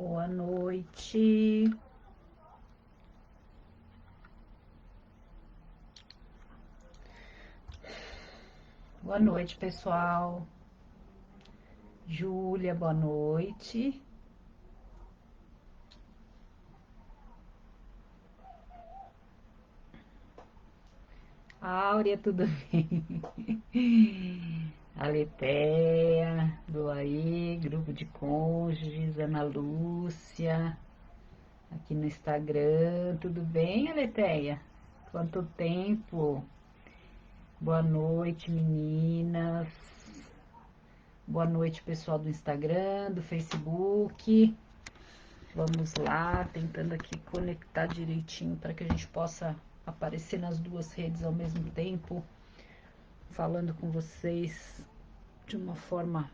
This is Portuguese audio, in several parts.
Boa noite. Boa noite, pessoal. Júlia, boa noite. Áurea, tudo bem? Aleteia, do aí, grupo de cônjuges, Ana Lúcia, aqui no Instagram, tudo bem, Aleteia? Quanto tempo? Boa noite, meninas. Boa noite, pessoal do Instagram, do Facebook. Vamos lá, tentando aqui conectar direitinho para que a gente possa aparecer nas duas redes ao mesmo tempo, falando com vocês de uma forma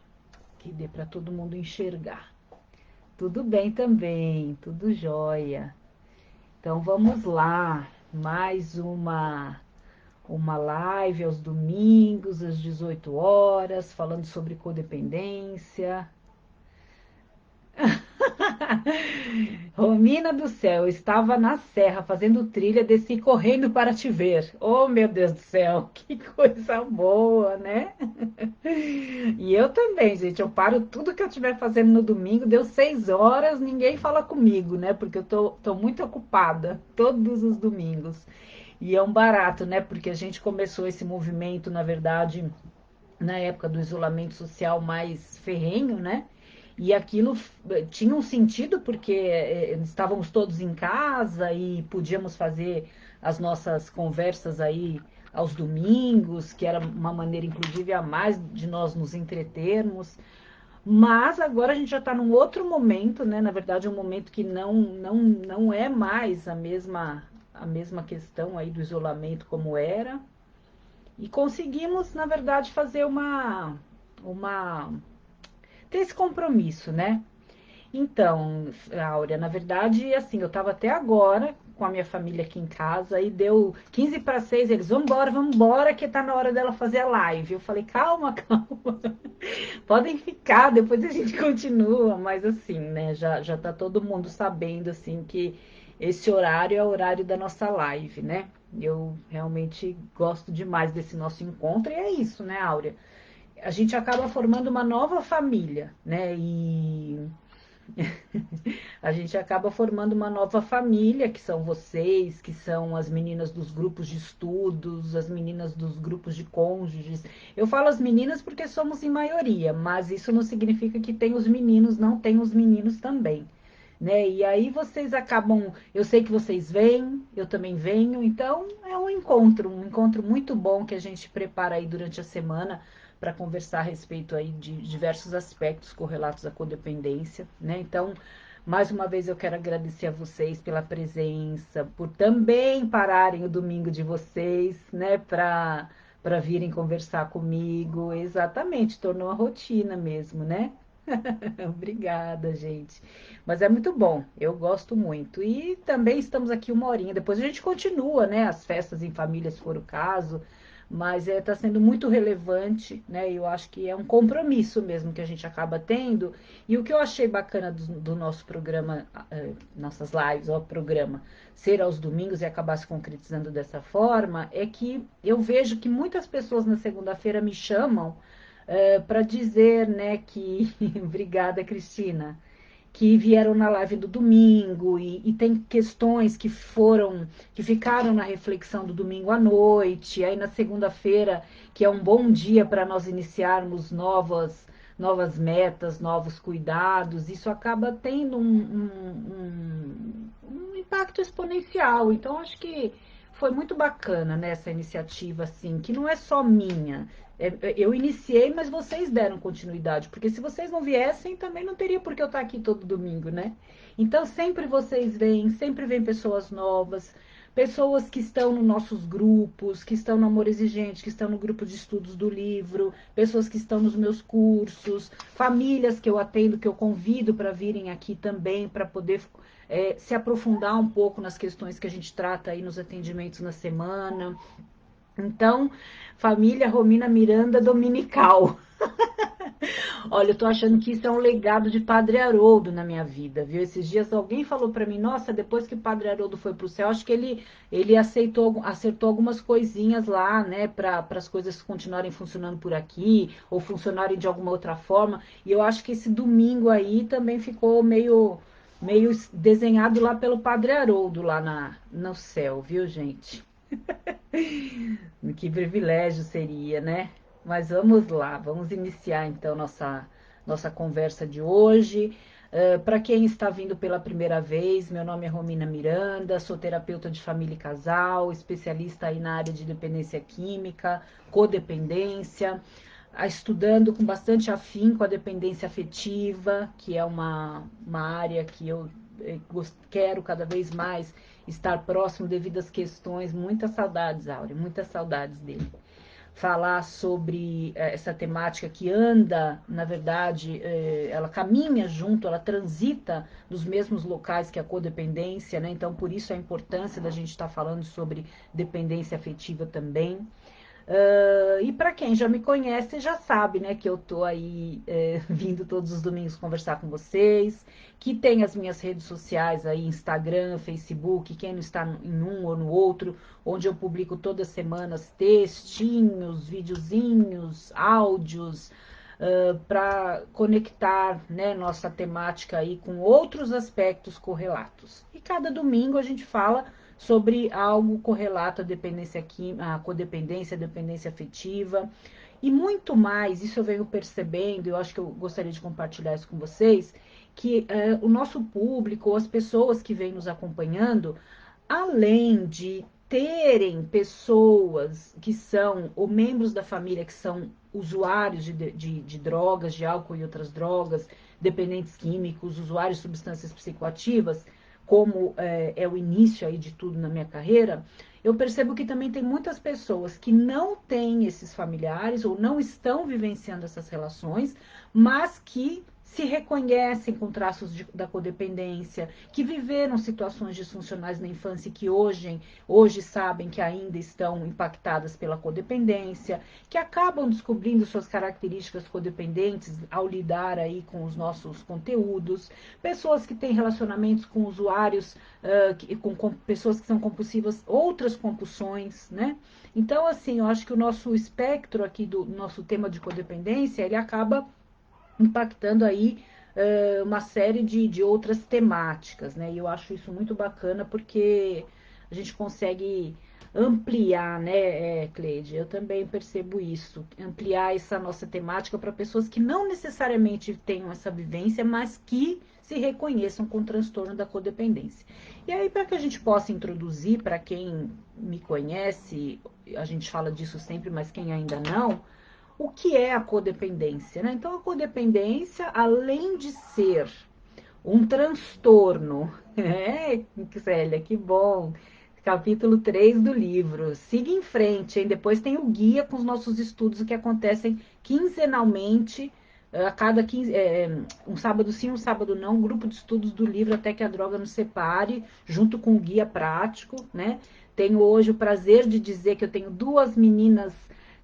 que dê para todo mundo enxergar. Tudo bem também, tudo jóia. Então vamos lá, mais uma live aos domingos, às 18 horas, falando sobre codependência. Romina do céu, eu estava na serra fazendo trilha, desci correndo para te ver. Oh, meu Deus do céu, que coisa boa, né? E eu também, gente, eu paro tudo que eu estiver fazendo no domingo, deu 6 horas, ninguém fala comigo, né? Porque eu tô muito ocupada todos os domingos. E é um barato, né? Porque a gente começou esse movimento, na verdade, na época do isolamento social mais ferrenho, né? E aquilo tinha um sentido porque estávamos todos em casa e podíamos fazer as nossas conversas aí aos domingos, que era uma maneira, inclusive, a mais de nós nos entretermos. Mas agora a gente já está num outro momento, né? Na verdade, um momento que não é mais a mesma questão aí do isolamento como era. E conseguimos, na verdade, fazer uma ter esse compromisso, né? Então, Áurea, na verdade, assim, eu estava até agora com a minha família aqui em casa e deu 15 para 6, eles, vamos embora, que tá na hora dela fazer a live. Eu falei, calma, calma, podem ficar, depois a gente continua, mas assim, né, já tá todo mundo sabendo, assim, que esse horário é o horário da nossa live, né? Eu realmente gosto demais desse nosso encontro e é isso, né, Áurea? A gente acaba formando uma nova família, né? E a gente acaba formando uma nova família, que são vocês, que são as meninas dos grupos de estudos, as meninas dos grupos de cônjuges. Eu falo as meninas porque somos em maioria, mas isso não significa que tem os meninos, não tem os meninos também. Né? E aí vocês acabam, eu sei que vocês vêm, eu também venho, então é um encontro muito bom que a gente prepara aí durante a semana para conversar a respeito aí de diversos aspectos correlatos à codependência, né? Então, mais uma vez eu quero agradecer a vocês pela presença, por também pararem o domingo de vocês, né, para virem conversar comigo. Exatamente, tornou a rotina mesmo, né? Obrigada, gente. Mas é muito bom, eu gosto muito. E também estamos aqui uma horinha. Depois a gente continua, né? As festas em família, se for o caso. Mas está sendo muito relevante, né? Eu acho que é um compromisso mesmo que a gente acaba tendo. E o que eu achei bacana do nosso programa, nossas lives, ó, programa, ser aos domingos e acabar se concretizando dessa forma, é que eu vejo que muitas pessoas na segunda-feira me chamam para dizer, né, que obrigada, Cristina, que vieram na live do domingo e tem questões que ficaram na reflexão do domingo à noite, aí na segunda-feira, que é um bom dia para nós iniciarmos novas metas, novos cuidados, isso acaba tendo um impacto exponencial. Então, acho que foi muito bacana nessa iniciativa, assim, que não é só minha. Eu iniciei, mas vocês deram continuidade, porque se vocês não viessem, também não teria por que eu estar aqui todo domingo, né? Então, sempre vêm pessoas novas, pessoas que estão nos nossos grupos, que estão no Amor Exigente, que estão no grupo de estudos do livro, pessoas que estão nos meus cursos, famílias que eu atendo, que eu convido para virem aqui também, para poder se aprofundar um pouco nas questões que a gente trata aí nos atendimentos na semana. Então, família Romina Miranda Dominical. Olha, eu tô achando que isso é um legado de Padre Haroldo na minha vida, viu? Esses dias alguém falou para mim, nossa, depois que o Padre Haroldo foi pro céu, acho que ele acertou algumas coisinhas lá, né, para as coisas continuarem funcionando por aqui, ou funcionarem de alguma outra forma. E eu acho que esse domingo aí também ficou meio desenhado lá pelo Padre Haroldo, lá no céu, viu, gente? Que privilégio seria, né? Mas vamos lá, vamos iniciar então nossa conversa de hoje. Para quem está vindo pela primeira vez, meu nome é Romina Miranda, sou terapeuta de família e casal, especialista aí na área de dependência química, codependência, estudando com bastante afinco a dependência afetiva, que é uma área que eu quero cada vez mais estar próximo devido às questões. Muitas saudades, Áurea, muitas saudades dele. Falar sobre essa temática que anda, na verdade, ela caminha junto, ela transita nos mesmos locais que a codependência, né? Então, por isso a importância da gente estar falando sobre dependência afetiva também. E para quem já me conhece, já sabe, né, que eu tô aí vindo todos os domingos conversar com vocês, que tem as minhas redes sociais aí, Instagram, Facebook, quem não está em um ou no outro, onde eu publico todas as semanas textinhos, videozinhos, áudios, para conectar, né, nossa temática aí com outros aspectos correlatos. E cada domingo a gente fala sobre algo correlato à dependência química, à codependência, à dependência afetiva e muito mais. Isso eu venho percebendo, eu acho que eu gostaria de compartilhar isso com vocês, que o nosso público, as pessoas que vêm nos acompanhando, além de terem pessoas que são, ou membros da família que são usuários de drogas, de álcool e outras drogas, dependentes químicos, usuários de substâncias psicoativas, como é o início aí de tudo na minha carreira, eu percebo que também tem muitas pessoas que não têm esses familiares ou não estão vivenciando essas relações, mas que se reconhecem com traços da codependência, que viveram situações disfuncionais na infância e que hoje sabem que ainda estão impactadas pela codependência, que acabam descobrindo suas características codependentes ao lidar aí com os nossos conteúdos, pessoas que têm relacionamentos com usuários, com pessoas que são compulsivas, outras compulsões, né? Então, assim, eu acho que o nosso espectro aqui do nosso tema de codependência, ele acaba impactando aí uma série de outras temáticas, né? E eu acho isso muito bacana porque a gente consegue ampliar, né, Cleide? Eu também percebo isso, ampliar essa nossa temática para pessoas que não necessariamente tenham essa vivência, mas que se reconheçam com o transtorno da codependência. E aí, para que a gente possa introduzir, para quem me conhece, a gente fala disso sempre, mas quem ainda não, o que é a codependência, né? Então, a codependência, além de ser um transtorno, Célia, que bom, capítulo 3 do livro, siga em frente, hein? Depois tem o guia com os nossos estudos que acontecem quinzenalmente, a cada 15, um sábado sim, um sábado não, um grupo de estudos do livro Até que a Droga Nos Separe, junto com o guia prático, né? Tenho hoje o prazer de dizer que eu tenho duas meninas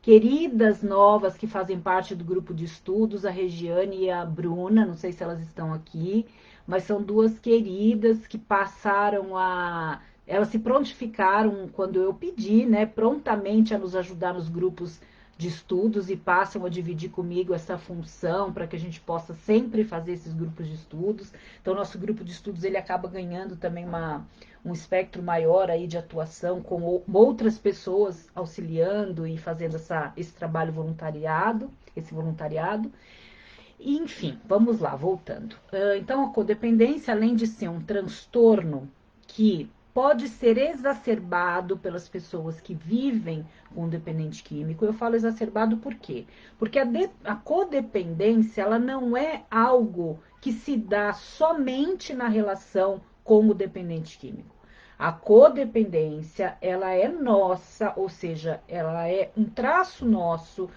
queridas novas que fazem parte do grupo de estudos, a Regiane e a Bruna, não sei se elas estão aqui, mas são duas queridas que passaram a... Elas se prontificaram quando eu pedi, né, prontamente a nos ajudar nos grupos de estudos e passam a dividir comigo essa função para que a gente possa sempre fazer esses grupos de estudos. Então, nosso grupo de estudos ele acaba ganhando também um espectro maior aí de atuação com outras pessoas auxiliando e fazendo esse trabalho voluntariado, esse voluntariado. E, enfim, vamos lá, voltando. Então, a codependência, além de ser um transtorno que pode ser exacerbado pelas pessoas que vivem com dependente químico, eu falo exacerbado por quê? Porque a codependência, ela não é algo que se dá somente na relação com o dependente químico. A codependência, ela é nossa, ou seja, ela é um traço nosso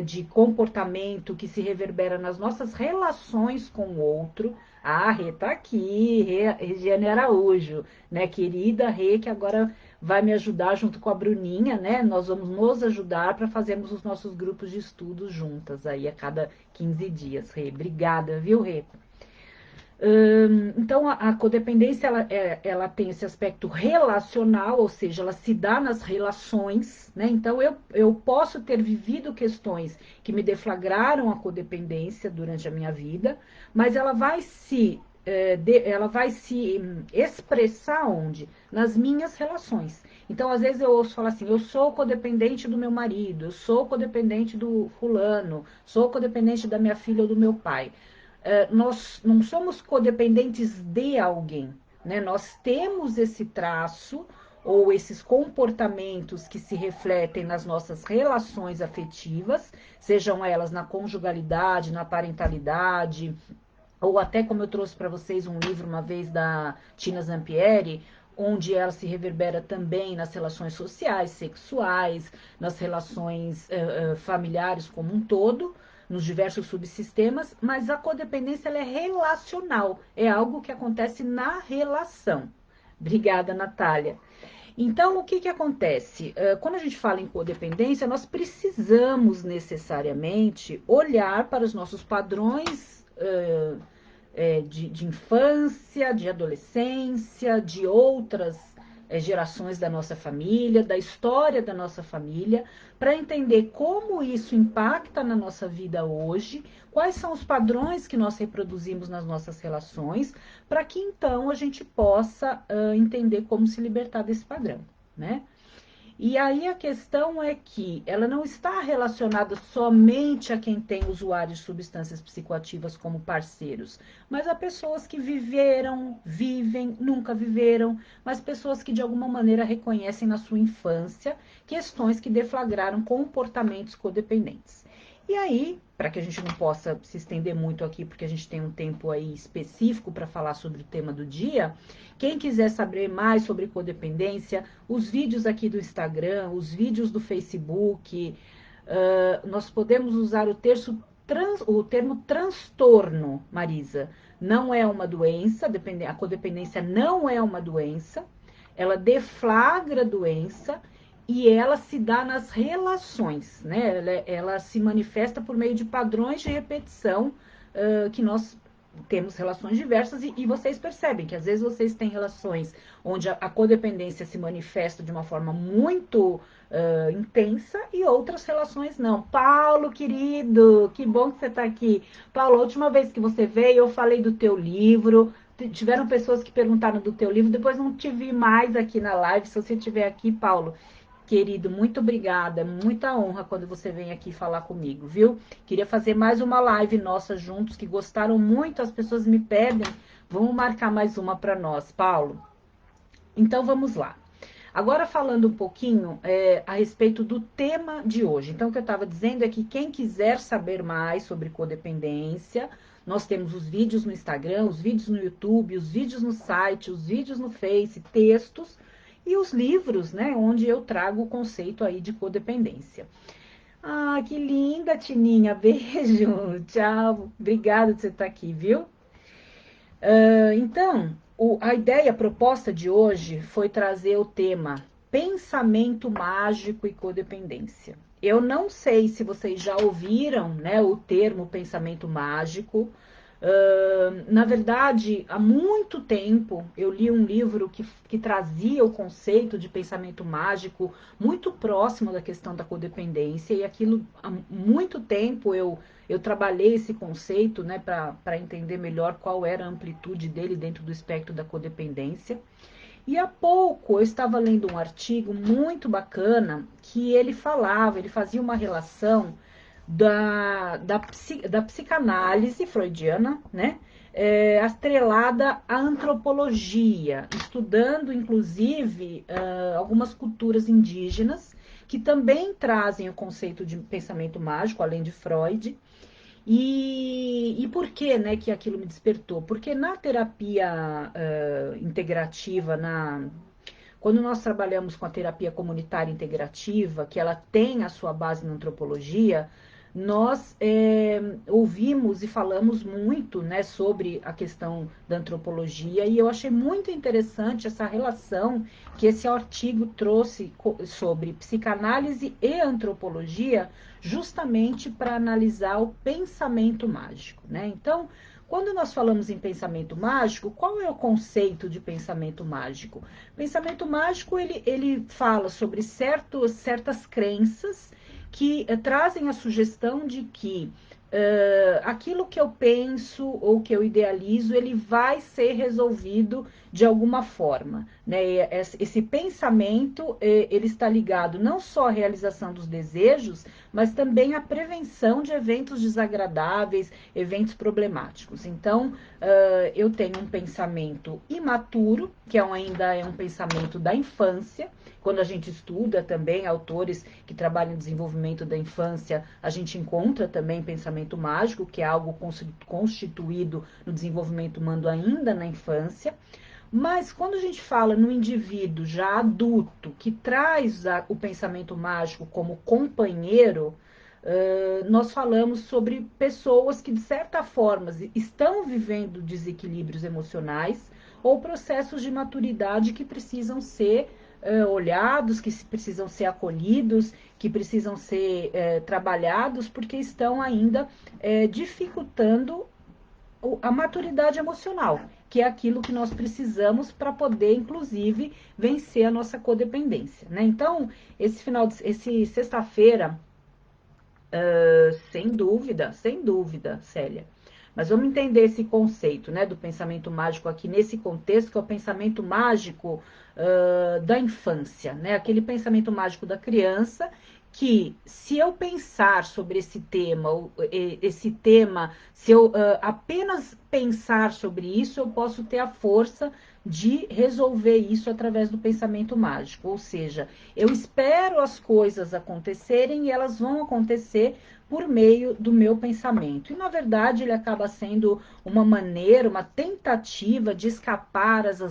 de comportamento que se reverbera nas nossas relações com o outro. A Rê tá aqui, Regiane Araújo, né, querida Rê, que agora vai me ajudar junto com a Bruninha, né? Nós vamos nos ajudar para fazermos os nossos grupos de estudos juntas aí a cada 15 dias, Rê. Obrigada, viu, Rê? Então, a codependência ela tem esse aspecto relacional, ou seja, ela se dá nas relações, né? Então, eu posso ter vivido questões que me deflagraram a codependência durante a minha vida, mas ela vai se expressar onde? Nas minhas relações. Então, às vezes eu ouço falar assim, eu sou codependente do meu marido, eu sou codependente do fulano, sou codependente da minha filha ou do meu pai. Nós não somos codependentes de alguém, né? Nós temos esse traço ou esses comportamentos que se refletem nas nossas relações afetivas, sejam elas na conjugalidade, na parentalidade, ou até como eu trouxe para vocês um livro uma vez da Tina Zampieri, onde ela se reverbera também nas relações sociais, sexuais, nas relações familiares como um todo, nos diversos subsistemas, mas a codependência ela é relacional, é algo que acontece na relação. Obrigada, Natália. Então, o que, que acontece? Quando a gente fala em codependência, nós precisamos necessariamente olhar para os nossos padrões de infância, de adolescência, de outras gerações da nossa família, da história da nossa família, para entender como isso impacta na nossa vida hoje, quais são os padrões que nós reproduzimos nas nossas relações, para que então a gente possa entender como se libertar desse padrão, né? E aí a questão é que ela não está relacionada somente a quem tem usuários de substâncias psicoativas como parceiros, mas a pessoas que viveram, vivem, nunca viveram, mas pessoas que de alguma maneira reconhecem na sua infância questões que deflagraram comportamentos codependentes. E aí, para que a gente não possa se estender muito aqui, porque a gente tem um tempo aí específico para falar sobre o tema do dia, quem quiser saber mais sobre codependência, os vídeos aqui do Instagram, os vídeos do Facebook, nós podemos usar o termo transtorno, Marisa. Não é uma doença, a codependência não é uma doença, ela deflagra a doença e ela se dá nas relações, né? Ela se manifesta por meio de padrões de repetição que nós temos relações diversas e vocês percebem que às vezes vocês têm relações onde a codependência se manifesta de uma forma muito intensa e outras relações não. Paulo, querido, que bom que você está aqui. Paulo, a última vez que você veio, eu falei do teu livro. Tiveram pessoas que perguntaram do teu livro, depois não te vi mais aqui na live. Se você estiver aqui, Paulo, querido, muito obrigada, muita honra quando você vem aqui falar comigo, viu? Queria fazer mais uma live nossa juntos, que gostaram muito, as pessoas me pedem. Vamos marcar mais uma para nós, Paulo. Então vamos lá. Agora falando um pouquinho a respeito do tema de hoje. Então o que eu estava dizendo é que quem quiser saber mais sobre codependência, nós temos os vídeos no Instagram, os vídeos no YouTube, os vídeos no site, os vídeos no Face, textos e os livros, né, onde eu trago o conceito aí de codependência. Ah, que linda, Tininha. Beijo, tchau. Obrigada por você estar aqui, viu? Então, a ideia, a proposta de hoje foi trazer o tema pensamento mágico e codependência. Eu não sei se vocês já ouviram, né, o termo pensamento mágico. Na verdade, há muito tempo eu li um livro que trazia o conceito de pensamento mágico muito próximo da questão da codependência, e aquilo há muito tempo eu trabalhei esse conceito, né, para entender melhor qual era a amplitude dele dentro do espectro da codependência. E há pouco eu estava lendo um artigo muito bacana que ele fazia uma relação da psicanálise freudiana, né? Atrelada à antropologia, estudando inclusive algumas culturas indígenas que também trazem o conceito de pensamento mágico, além de Freud. E por que, né, que aquilo me despertou? Porque na terapia integrativa, quando nós trabalhamos com a terapia comunitária integrativa, que ela tem a sua base na antropologia, nós ouvimos e falamos muito, né, sobre a questão da antropologia, e eu achei muito interessante essa relação que esse artigo trouxe sobre psicanálise e antropologia, justamente para analisar o pensamento mágico, né? Então, quando nós falamos em pensamento mágico, qual é o conceito de pensamento mágico? Pensamento mágico, ele fala sobre certas crenças que trazem a sugestão de que aquilo que eu penso ou que eu idealizo, ele vai ser resolvido de alguma forma, né? Esse pensamento, ele está ligado não só à realização dos desejos, mas também à prevenção de eventos desagradáveis, eventos problemáticos. Então, eu tenho um pensamento imaturo, que ainda é um pensamento da infância. Quando a gente estuda também autores que trabalham em desenvolvimento da infância, a gente encontra também pensamento mágico, que é algo constituído no desenvolvimento humano ainda na infância. Mas quando a gente fala no indivíduo já adulto, que traz o pensamento mágico como companheiro, nós falamos sobre pessoas que, de certa forma, estão vivendo desequilíbrios emocionais ou processos de maturidade que precisam ser olhados, que precisam ser acolhidos, que precisam ser trabalhados, porque estão ainda dificultando a maturidade emocional, que é aquilo que nós precisamos para poder, inclusive, vencer a nossa codependência, né? Então, esse sexta-feira, sem dúvida, Célia. Mas vamos entender esse conceito, né, do pensamento mágico aqui nesse contexto, que é o pensamento mágico da infância, né? Aquele pensamento mágico da criança que, se eu pensar sobre esse tema, se eu apenas pensar sobre isso, eu posso ter a força de resolver isso através do pensamento mágico. Ou seja, eu espero as coisas acontecerem e elas vão acontecer por meio do meu pensamento. E, na verdade, ele acaba sendo uma maneira, uma tentativa de escapar das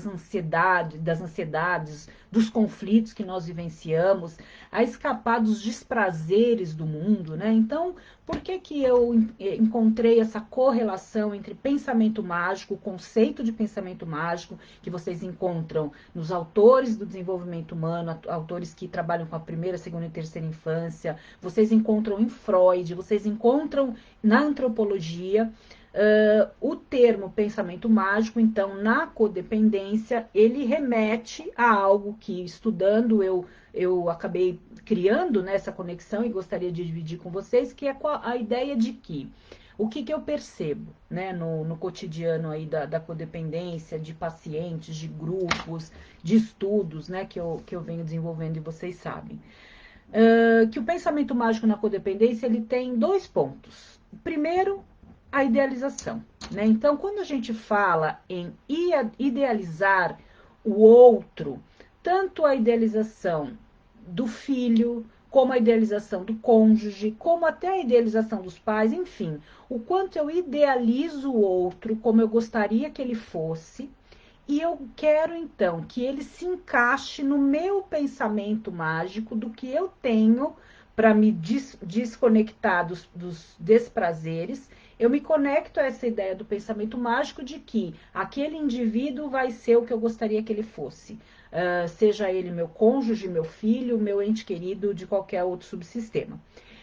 ansiedades, dos conflitos que nós vivenciamos, a escapar dos desprazeres do mundo, né? Então, por que que eu encontrei essa correlação entre pensamento mágico, o conceito de pensamento mágico, que vocês encontram nos autores do desenvolvimento humano, autores que trabalham com a primeira, segunda e terceira infância, vocês encontram em Freud, vocês encontram na antropologia. O termo pensamento mágico, então, na codependência, ele remete a algo que, estudando, eu acabei criando, né, essa conexão e gostaria de dividir com vocês, que é a ideia de que o que eu percebo, né, no cotidiano aí da codependência, de pacientes, de grupos, de estudos, né, que eu venho desenvolvendo e vocês sabem. Que o pensamento mágico na codependência, ele tem dois pontos. Primeiro, a idealização, né? Então, quando a gente fala em idealizar o outro, tanto a idealização do filho, como a idealização do cônjuge, como até a idealização dos pais, enfim, o quanto eu idealizo o outro como eu gostaria que ele fosse, e eu quero então que ele se encaixe no meu pensamento mágico do que eu tenho para me desconectar dos desprazeres. Eu me conecto a essa ideia do pensamento mágico de que aquele indivíduo vai ser o que eu gostaria que ele fosse. Seja ele meu cônjuge, meu filho, meu ente querido, de qualquer outro subsistema.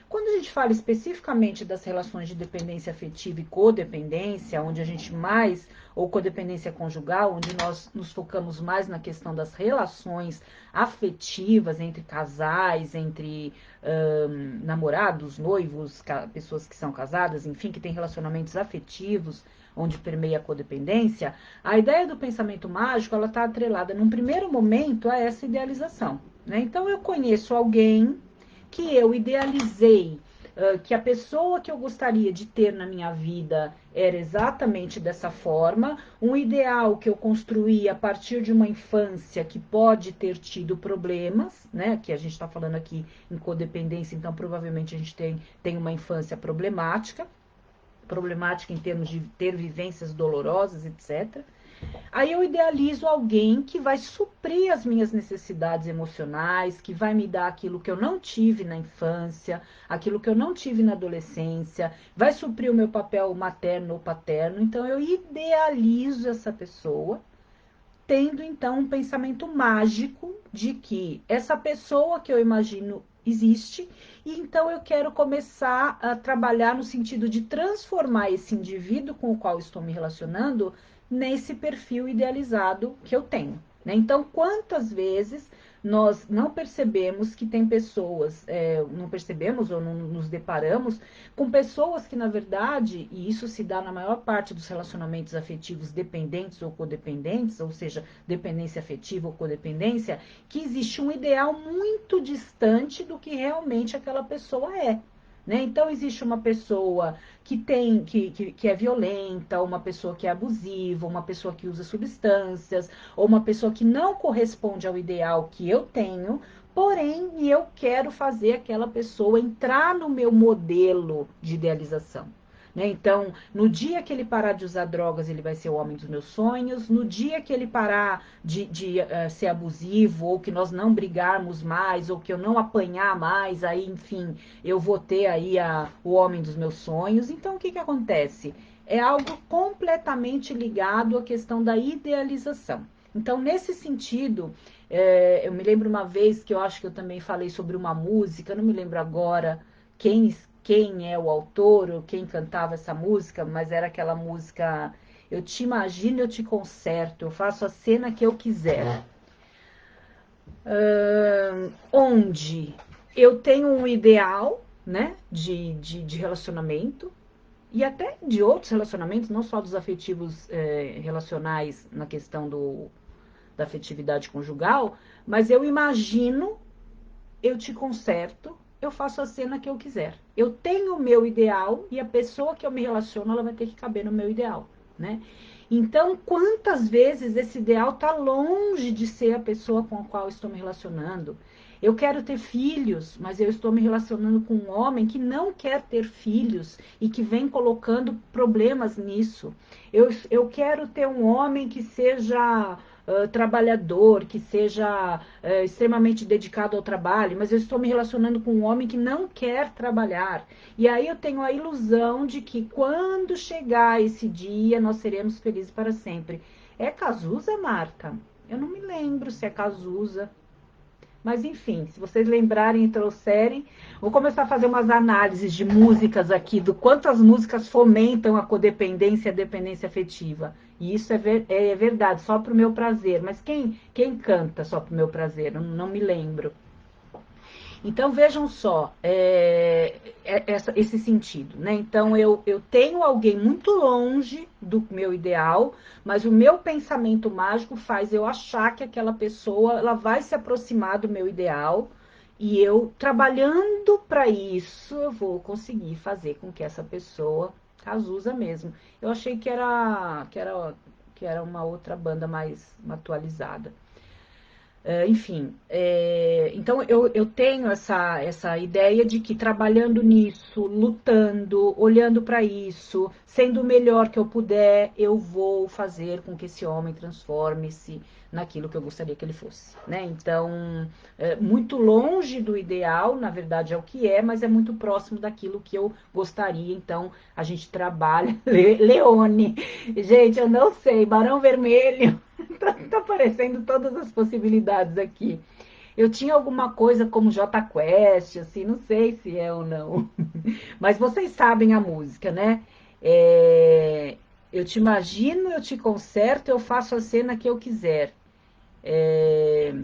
Quando a gente fala especificamente das relações de dependência afetiva e codependência, onde a gente mais, ou codependência conjugal, onde nós nos focamos mais na questão das relações afetivas entre casais, entre namorados, noivos, pessoas que são casadas, enfim, que têm relacionamentos afetivos, onde permeia a codependência, a ideia do pensamento mágico, ela está atrelada num primeiro momento a essa idealização, né? Então, eu conheço alguém que eu idealizei, que a pessoa que eu gostaria de ter na minha vida era exatamente dessa forma, um ideal que eu construí a partir de uma infância que pode ter tido problemas, né? Que a gente está falando aqui em codependência, então provavelmente a gente tem uma infância problemática. problemática em termos de ter vivências dolorosas, etc. Aí eu idealizo alguém que vai suprir as minhas necessidades emocionais, que vai me dar aquilo que eu não tive na infância, aquilo que eu não tive na adolescência, vai suprir o meu papel materno ou paterno. Então eu idealizo essa pessoa, tendo então um pensamento mágico de que essa pessoa que eu imagino existe, e então eu quero começar a trabalhar no sentido de transformar esse indivíduo com o qual estou me relacionando nesse perfil idealizado que eu tenho, né? Então, quantas vezes nós não percebemos que tem pessoas, não percebemos ou não nos deparamos com pessoas que, na verdade, e isso se dá na maior parte dos relacionamentos afetivos dependentes ou codependentes, ou seja, dependência afetiva ou codependência, que existe um ideal muito distante do que realmente aquela pessoa é. Né? Então, existe uma pessoa que é violenta, uma pessoa que é abusiva, uma pessoa que usa substâncias, ou uma pessoa que não corresponde ao ideal que eu tenho, porém, eu quero fazer aquela pessoa entrar no meu modelo de idealização. Né? Então, no dia que ele parar de usar drogas, ele vai ser o homem dos meus sonhos. No dia que ele parar de ser abusivo, ou que nós não brigarmos mais, ou que eu não apanhar mais, aí, enfim, eu vou ter aí o homem dos meus sonhos. Então, o que acontece? É algo completamente ligado à questão da idealização. Então, nesse sentido, eu me lembro uma vez que eu acho que eu também falei sobre uma música, não me lembro agora quem é o autor ou quem cantava essa música, mas era aquela música Eu te imagino, eu te conserto, eu faço a cena que eu quiser. Onde eu tenho um ideal, né, de relacionamento, e até de outros relacionamentos, não só dos afetivos relacionais na questão da afetividade conjugal, mas eu imagino, eu te conserto, eu faço a cena que eu quiser. Eu tenho o meu ideal e a pessoa que eu me relaciono, ela vai ter que caber no meu ideal, né? Então, quantas vezes esse ideal está longe de ser a pessoa com a qual estou me relacionando? Eu quero ter filhos, mas eu estou me relacionando com um homem que não quer ter filhos e que vem colocando problemas nisso. Eu quero ter um homem que seja trabalhador, que seja extremamente dedicado ao trabalho, mas eu estou me relacionando com um homem que não quer trabalhar. E aí eu tenho a ilusão de que quando chegar esse dia, nós seremos felizes para sempre. É Cazuza, Marta? Eu não me lembro se é Cazuza. Mas enfim, se vocês lembrarem e trouxerem, vou começar a fazer umas análises de músicas aqui, do quanto as músicas fomentam a codependência e a dependência afetiva. E isso é verdade, só para o meu prazer. Mas quem canta só para o meu prazer? Eu não me lembro. Então, vejam só, esse sentido, né? Então, eu tenho alguém muito longe do meu ideal, mas o meu pensamento mágico faz eu achar que aquela pessoa ela vai se aproximar do meu ideal, e eu, trabalhando para isso, eu vou conseguir fazer com que essa pessoa, Cazuza mesmo, eu achei que era uma outra banda mais atualizada. Enfim, então eu tenho essa ideia de que trabalhando nisso, lutando, olhando para isso, sendo o melhor que eu puder, eu vou fazer com que esse homem transforme-se naquilo que eu gostaria que ele fosse, né? Então, muito longe do ideal, na verdade é o que é, mas é muito próximo daquilo que eu gostaria. Então, a gente trabalha. Leone, gente, eu não sei, Barão Vermelho. Tá aparecendo todas as possibilidades aqui. Eu tinha alguma coisa como J Quest, assim, não sei se é ou não. Mas vocês sabem a música, né? Eu te imagino, eu te conserto, eu faço a cena que eu quiser. É,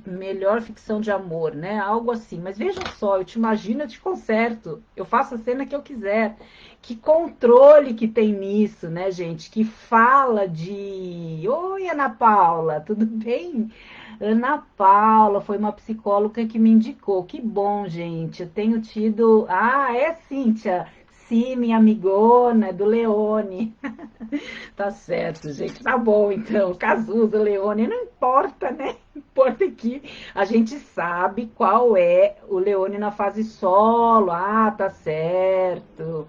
melhor ficção de amor, né? Algo assim. Mas vejam só, eu te imagino, eu te conserto. Eu faço a cena que eu quiser. Que controle que tem nisso, né, gente? Que fala de... Oi, Ana Paula, tudo bem? Ana Paula foi uma psicóloga que me indicou. Que bom, gente. Eu tenho tido... Ah, é, Cíntia. Sim, minha amigona, do Leone. Tá certo, gente. Tá bom, então. Cazuza, Leone, não importa, né? Importa que a gente sabe qual é o Leone na fase solo. Ah, tá certo.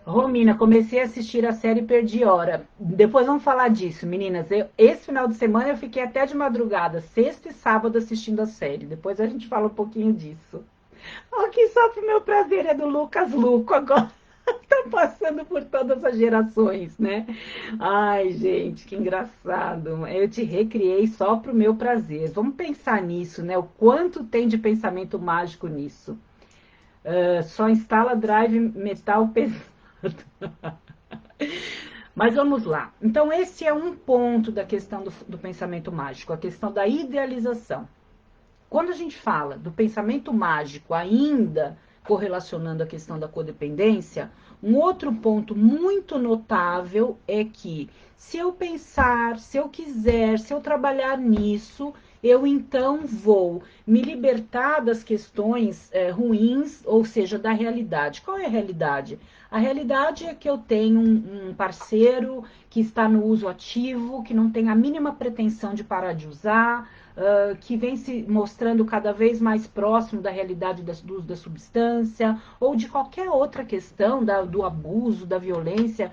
Romina, comecei a assistir a série Perdi Hora. Depois vamos falar disso, meninas. Esse final de semana eu fiquei até de madrugada, sexta e sábado assistindo a série. Depois a gente fala um pouquinho disso. Aqui só pro meu prazer é do Lucas Luco agora. Tá passando por todas as gerações, né? Ai, gente, que engraçado. Eu te recriei só pro meu prazer. Vamos pensar nisso, né? O quanto tem de pensamento mágico nisso. Só instala drive metal pesado. Mas vamos lá. Então, esse é um ponto da questão do pensamento mágico, a questão da idealização. Quando a gente fala do pensamento mágico, ainda correlacionando a questão da codependência, um outro ponto muito notável é que se eu pensar, se eu quiser, se eu trabalhar nisso, eu então vou me libertar das questões ruins, ou seja, da realidade. Qual é a realidade? A realidade é que eu tenho um parceiro que está no uso ativo, que não tem a mínima pretensão de parar de usar, que vem se mostrando cada vez mais próximo da realidade do uso da substância, ou de qualquer outra questão do abuso, da violência,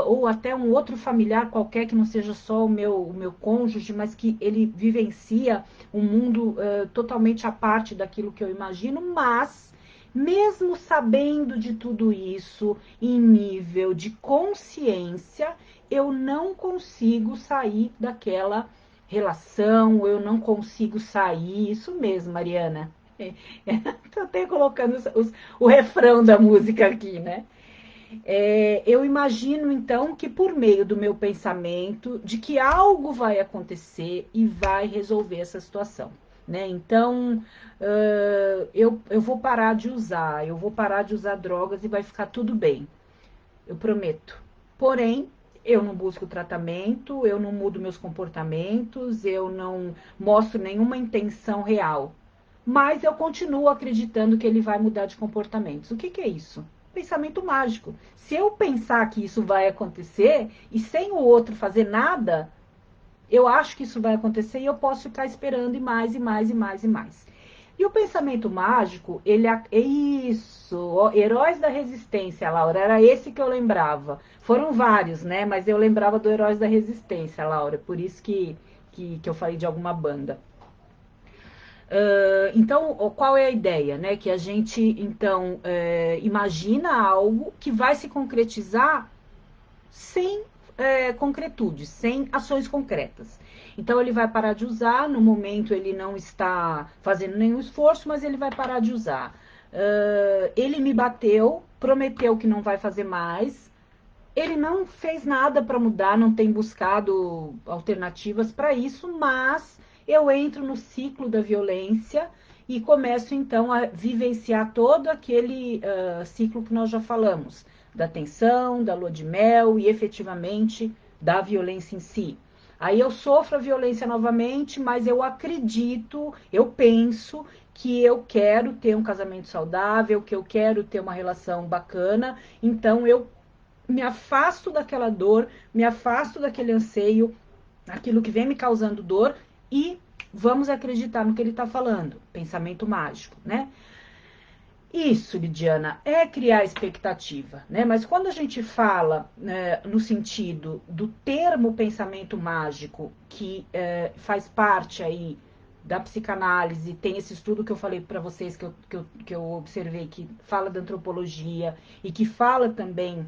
ou até um outro familiar qualquer que não seja só o meu cônjuge, mas que ele vivencia um mundo totalmente à parte daquilo que eu imagino, mas mesmo sabendo de tudo isso, em nível de consciência, eu não consigo sair daquela relação, eu não consigo sair. Isso mesmo, Mariana. Tô até colocando o refrão da música aqui, né? Eu imagino, então, que por meio do meu pensamento, de que algo vai acontecer e vai resolver essa situação. Né? Então, eu vou parar de usar, eu vou parar de usar drogas e vai ficar tudo bem. Eu prometo. Porém, eu não busco tratamento, eu não mudo meus comportamentos, eu não mostro nenhuma intenção real. Mas eu continuo acreditando que ele vai mudar de comportamentos. O que, que é isso? Pensamento mágico. Se eu pensar que isso vai acontecer e sem o outro fazer nada, eu acho que isso vai acontecer e eu posso ficar esperando e mais, e mais, e mais, e mais. E o pensamento mágico, ele é isso, ó, Heróis da Resistência, Laura, era esse que eu lembrava. Foram vários, né? Mas eu lembrava do Heróis da Resistência, Laura, por isso que eu falei de alguma banda. Então, qual é a ideia? Né? Que a gente, então, imagina algo que vai se concretizar sem concretude, sem ações concretas. Então ele vai parar de usar, no momento ele não está fazendo nenhum esforço, mas ele vai parar de usar. Ele me bateu, prometeu que não vai fazer mais, ele não fez nada para mudar, não tem buscado alternativas para isso, mas eu entro no ciclo da violência e começo então a vivenciar todo aquele ciclo que nós já falamos, da tensão, da lua de mel e efetivamente da violência em si. Aí eu sofro a violência novamente, mas eu acredito, eu penso que eu quero ter um casamento saudável, que eu quero ter uma relação bacana, então eu me afasto daquela dor, me afasto daquele anseio, aquilo que vem me causando dor e vamos acreditar no que ele está falando. Pensamento mágico, né? Isso, Lidiana, é criar expectativa, né? Mas quando a gente fala no sentido do termo pensamento mágico, que faz parte aí da psicanálise, tem esse estudo que eu falei para vocês, que eu observei, que fala da antropologia e que fala também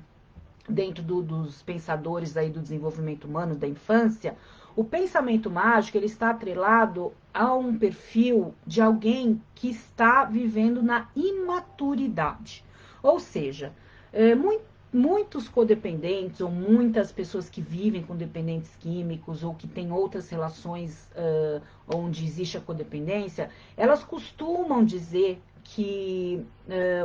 dentro dos pensadores aí do desenvolvimento humano, da infância, o pensamento mágico ele está atrelado a um perfil de alguém que está vivendo na imaturidade. Ou seja, muitos codependentes ou muitas pessoas que vivem com dependentes químicos ou que têm outras relações onde existe a codependência, elas costumam dizer que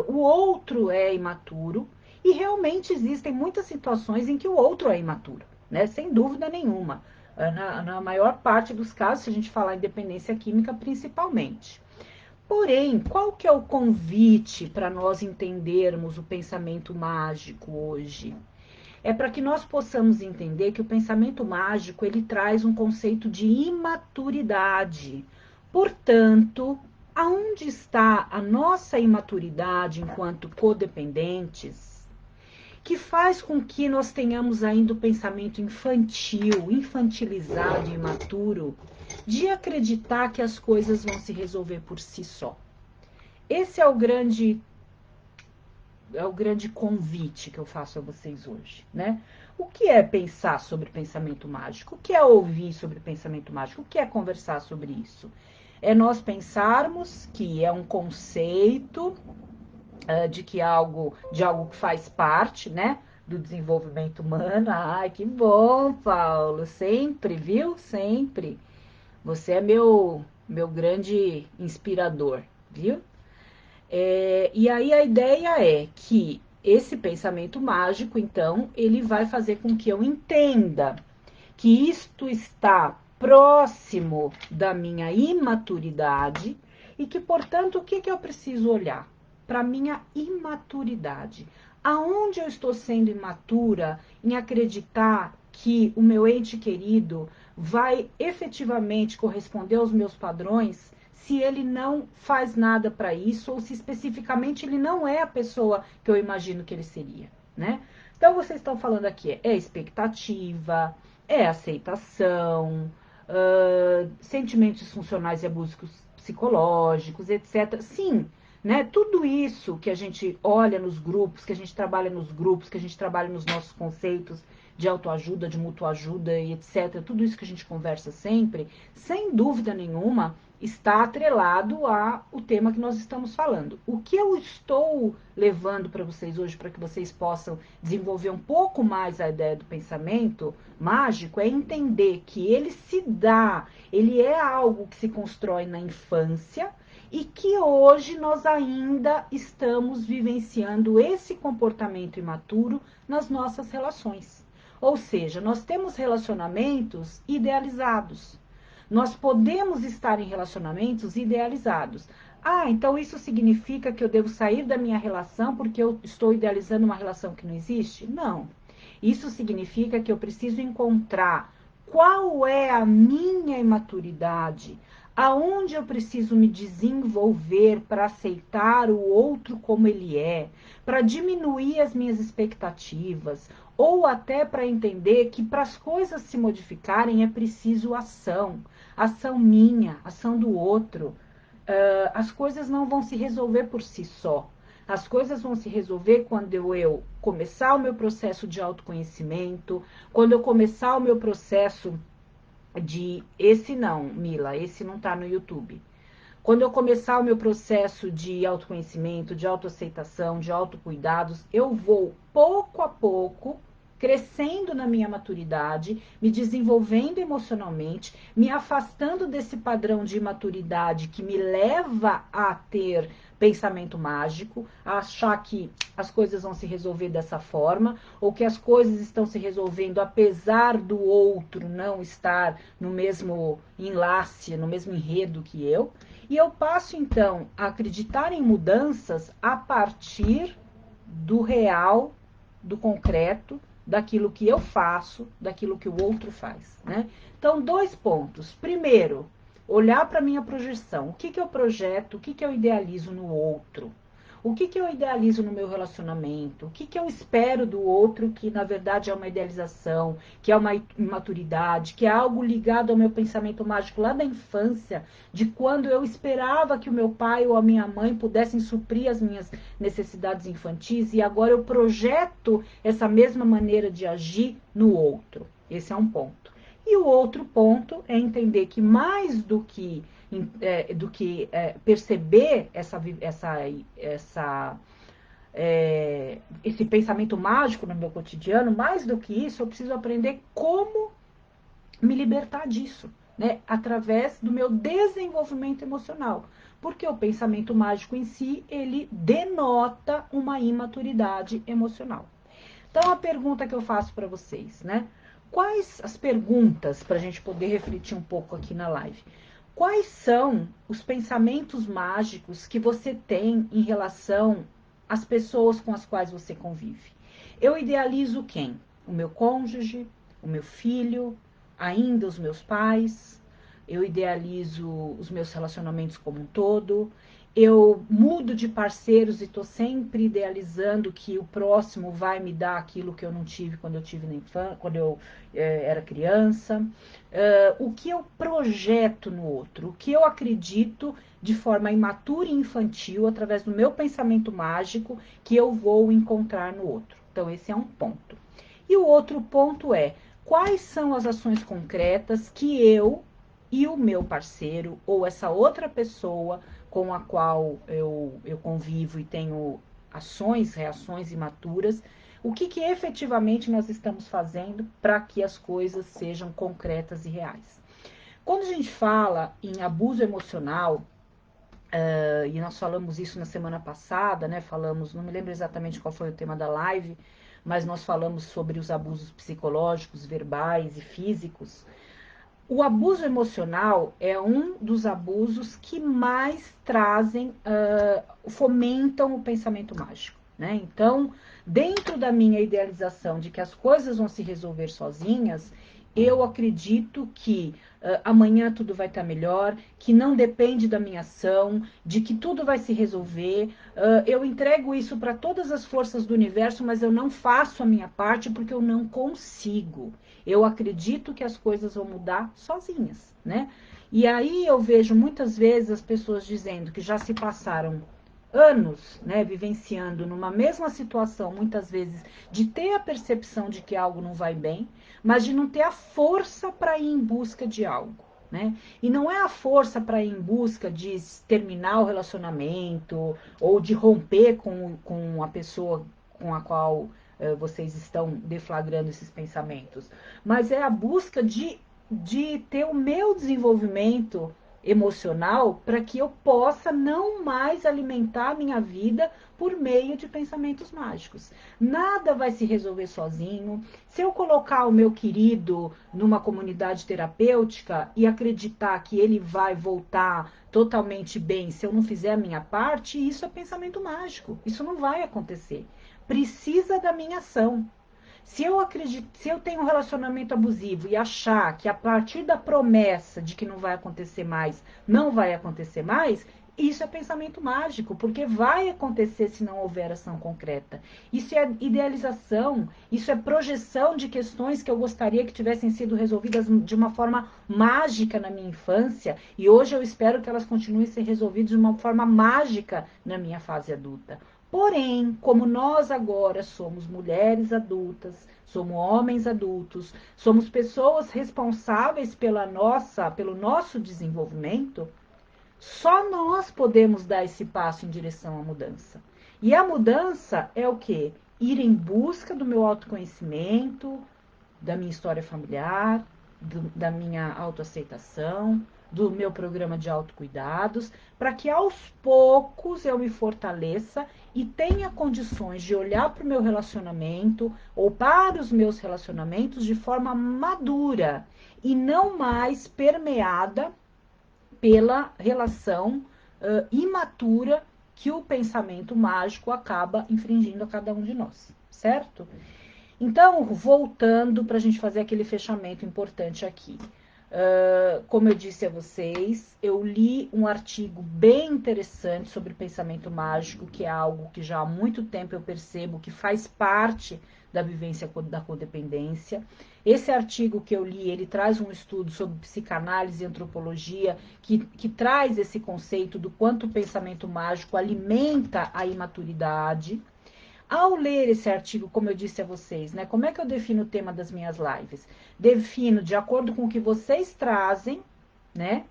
o outro é imaturo. E realmente existem muitas situações em que o outro é imaturo, né? Sem dúvida nenhuma. Na maior parte dos casos, se a gente falar em dependência química, principalmente. Porém, qual que é o convite para nós entendermos o pensamento mágico hoje? É para que nós possamos entender que o pensamento mágico ele traz um conceito de imaturidade. Portanto, aonde está a nossa imaturidade enquanto codependentes? faz com que nós tenhamos ainda o pensamento infantil, infantilizado e imaturo, de acreditar que as coisas vão se resolver por si só. Esse é o grande convite que eu faço a vocês hoje, né? O que é pensar sobre pensamento mágico? O que é ouvir sobre pensamento mágico? O que é conversar sobre isso? É nós pensarmos que é um conceito de algo que faz parte, né, do desenvolvimento humano. Ai, que bom, Paulo, sempre, viu? Sempre. Você é meu grande inspirador, viu? E aí a ideia é que esse pensamento mágico, então, ele vai fazer com que eu entenda que isto está próximo da minha imaturidade e que, portanto, o que, que eu preciso olhar? Para a minha imaturidade. Aonde eu estou sendo imatura em acreditar que o meu ente querido vai efetivamente corresponder aos meus padrões se ele não faz nada para isso ou se especificamente ele não é a pessoa que eu imagino que ele seria, né? Então vocês estão falando aqui, é expectativa, é aceitação, sentimentos funcionais e abusos psicológicos, etc. Sim, né? Tudo isso que a gente olha nos grupos, que a gente trabalha nos grupos, que a gente trabalha nos nossos conceitos de autoajuda, de mutuajuda e etc. Tudo isso que a gente conversa sempre, sem dúvida nenhuma, está atrelado ao tema que nós estamos falando. O que eu estou levando para vocês hoje, para que vocês possam desenvolver um pouco mais a ideia do pensamento mágico, é entender que ele se dá, ele é algo que se constrói na infância e que hoje nós ainda estamos vivenciando esse comportamento imaturo nas nossas relações. Ou seja, nós temos relacionamentos idealizados. Nós podemos estar em relacionamentos idealizados. Ah, então isso significa que eu devo sair da minha relação porque eu estou idealizando uma relação que não existe? Não. Isso significa que eu preciso encontrar qual é a minha imaturidade, aonde eu preciso me desenvolver para aceitar o outro como ele é, para diminuir as minhas expectativas, ou até para entender que para as coisas se modificarem é preciso ação, ação minha, ação do outro. As coisas não vão se resolver por si só. As coisas vão se resolver quando eu começar o meu processo de autoconhecimento, quando eu começar o meu processo de... Esse não, Mila, esse não tá no YouTube. Quando eu começar o meu processo de autoconhecimento, de autoaceitação, de autocuidados, eu vou pouco a pouco crescendo na minha maturidade, me desenvolvendo emocionalmente, me afastando desse padrão de imaturidade que me leva a ter pensamento mágico, a achar que as coisas vão se resolver dessa forma, ou que as coisas estão se resolvendo apesar do outro não estar no mesmo enlace, no mesmo enredo que eu. E eu passo, então, a acreditar em mudanças a partir do real, do concreto, daquilo que eu faço, daquilo que o outro faz, né? Então, 2 pontos. Primeiro, olhar para a minha projeção. O que, que eu projeto, o que, que eu idealizo no outro? O que, que eu idealizo no meu relacionamento? O que, que eu espero do outro que, na verdade, é uma idealização, que é uma imaturidade, que é algo ligado ao meu pensamento mágico lá da infância, de quando eu esperava que o meu pai ou a minha mãe pudessem suprir as minhas necessidades infantis e agora eu projeto essa mesma maneira de agir no outro. Esse é um ponto. E o outro ponto é entender que mais do que perceber esse pensamento mágico no meu cotidiano, mais do que isso, eu preciso aprender como me libertar disso, né? Através do meu desenvolvimento emocional. Porque o pensamento mágico em si, ele denota uma imaturidade emocional. Então, a pergunta que eu faço para vocês, né? Quais as perguntas, para a gente poder refletir um pouco aqui na live? Quais são os pensamentos mágicos que você tem em relação às pessoas com as quais você convive? Eu idealizo quem? O meu cônjuge, o meu filho, ainda os meus pais, eu idealizo os meus relacionamentos como um todo, eu mudo de parceiros e estou sempre idealizando que o próximo vai me dar aquilo que eu não tive quando eu tive na infância, quando eu era criança. O que eu projeto no outro, o que eu acredito de forma imatura e infantil, através do meu pensamento mágico, que eu vou encontrar no outro. Então, esse é um ponto. E o outro ponto é, quais são as ações concretas que eu e o meu parceiro, ou essa outra pessoa com a qual eu convivo e tenho ações, reações imaturas, o que efetivamente nós estamos fazendo para que as coisas sejam concretas e reais. Quando a gente fala em abuso emocional, e nós falamos isso na semana passada, né? Falamos, não me lembro exatamente qual foi o tema da live, mas nós falamos sobre os abusos psicológicos, verbais e físicos. O abuso emocional é um dos abusos que mais trazem, fomentam o pensamento mágico, né? Então, dentro da minha idealização de que as coisas vão se resolver sozinhas, eu acredito que amanhã tudo vai estar melhor, que não depende da minha ação, de que tudo vai se resolver. Eu entrego isso para todas as forças do universo, mas eu não faço a minha parte porque eu não consigo. Eu acredito que as coisas vão mudar sozinhas, né? E aí eu vejo muitas vezes as pessoas dizendo que já se passaram anos, né, vivenciando numa mesma situação, muitas vezes, de ter a percepção de que algo não vai bem, mas de não ter a força para ir em busca de algo, né? E não é a força para ir em busca de terminar o relacionamento ou de romper com a pessoa com a qual vocês estão deflagrando esses pensamentos, mas é a busca de ter o meu desenvolvimento emocional para que eu possa não mais alimentar a minha vida por meio de pensamentos mágicos. Nada vai se resolver sozinho. Se eu colocar o meu querido numa comunidade terapêutica e acreditar que ele vai voltar totalmente bem se eu não fizer a minha parte, isso é pensamento mágico. Isso não vai acontecer. Precisa da minha ação. Se eu tenho um relacionamento abusivo e achar que a partir da promessa de que não vai acontecer mais, não vai acontecer mais, isso é pensamento mágico, porque vai acontecer se não houver ação concreta. Isso é idealização, isso é projeção de questões que eu gostaria que tivessem sido resolvidas de uma forma mágica na minha infância, e hoje eu espero que elas continuem a ser resolvidas de uma forma mágica na minha fase adulta. Porém, como nós agora somos mulheres adultas, somos homens adultos, somos pessoas responsáveis pelo nosso desenvolvimento, só nós podemos dar esse passo em direção à mudança. E a mudança é o quê? Ir em busca do meu autoconhecimento, da minha história familiar, da minha autoaceitação, do meu programa de autocuidados, para que aos poucos eu me fortaleça e tenha condições de olhar para o meu relacionamento ou para os meus relacionamentos de forma madura e não mais permeada pela relação imatura que o pensamento mágico acaba infringindo a cada um de nós, certo? Então, voltando para a gente fazer aquele fechamento importante aqui. Como eu disse a vocês, eu li um artigo bem interessante sobre pensamento mágico, que é algo que já há muito tempo eu percebo que faz parte da vivência da codependência. Esse artigo que eu li, ele traz um estudo sobre psicanálise e antropologia, que traz esse conceito do quanto o pensamento mágico alimenta a imaturidade. Ao ler esse artigo, como eu disse a vocês, né, como é que eu defino o tema das minhas lives? Defino de acordo com o que vocês trazem, né?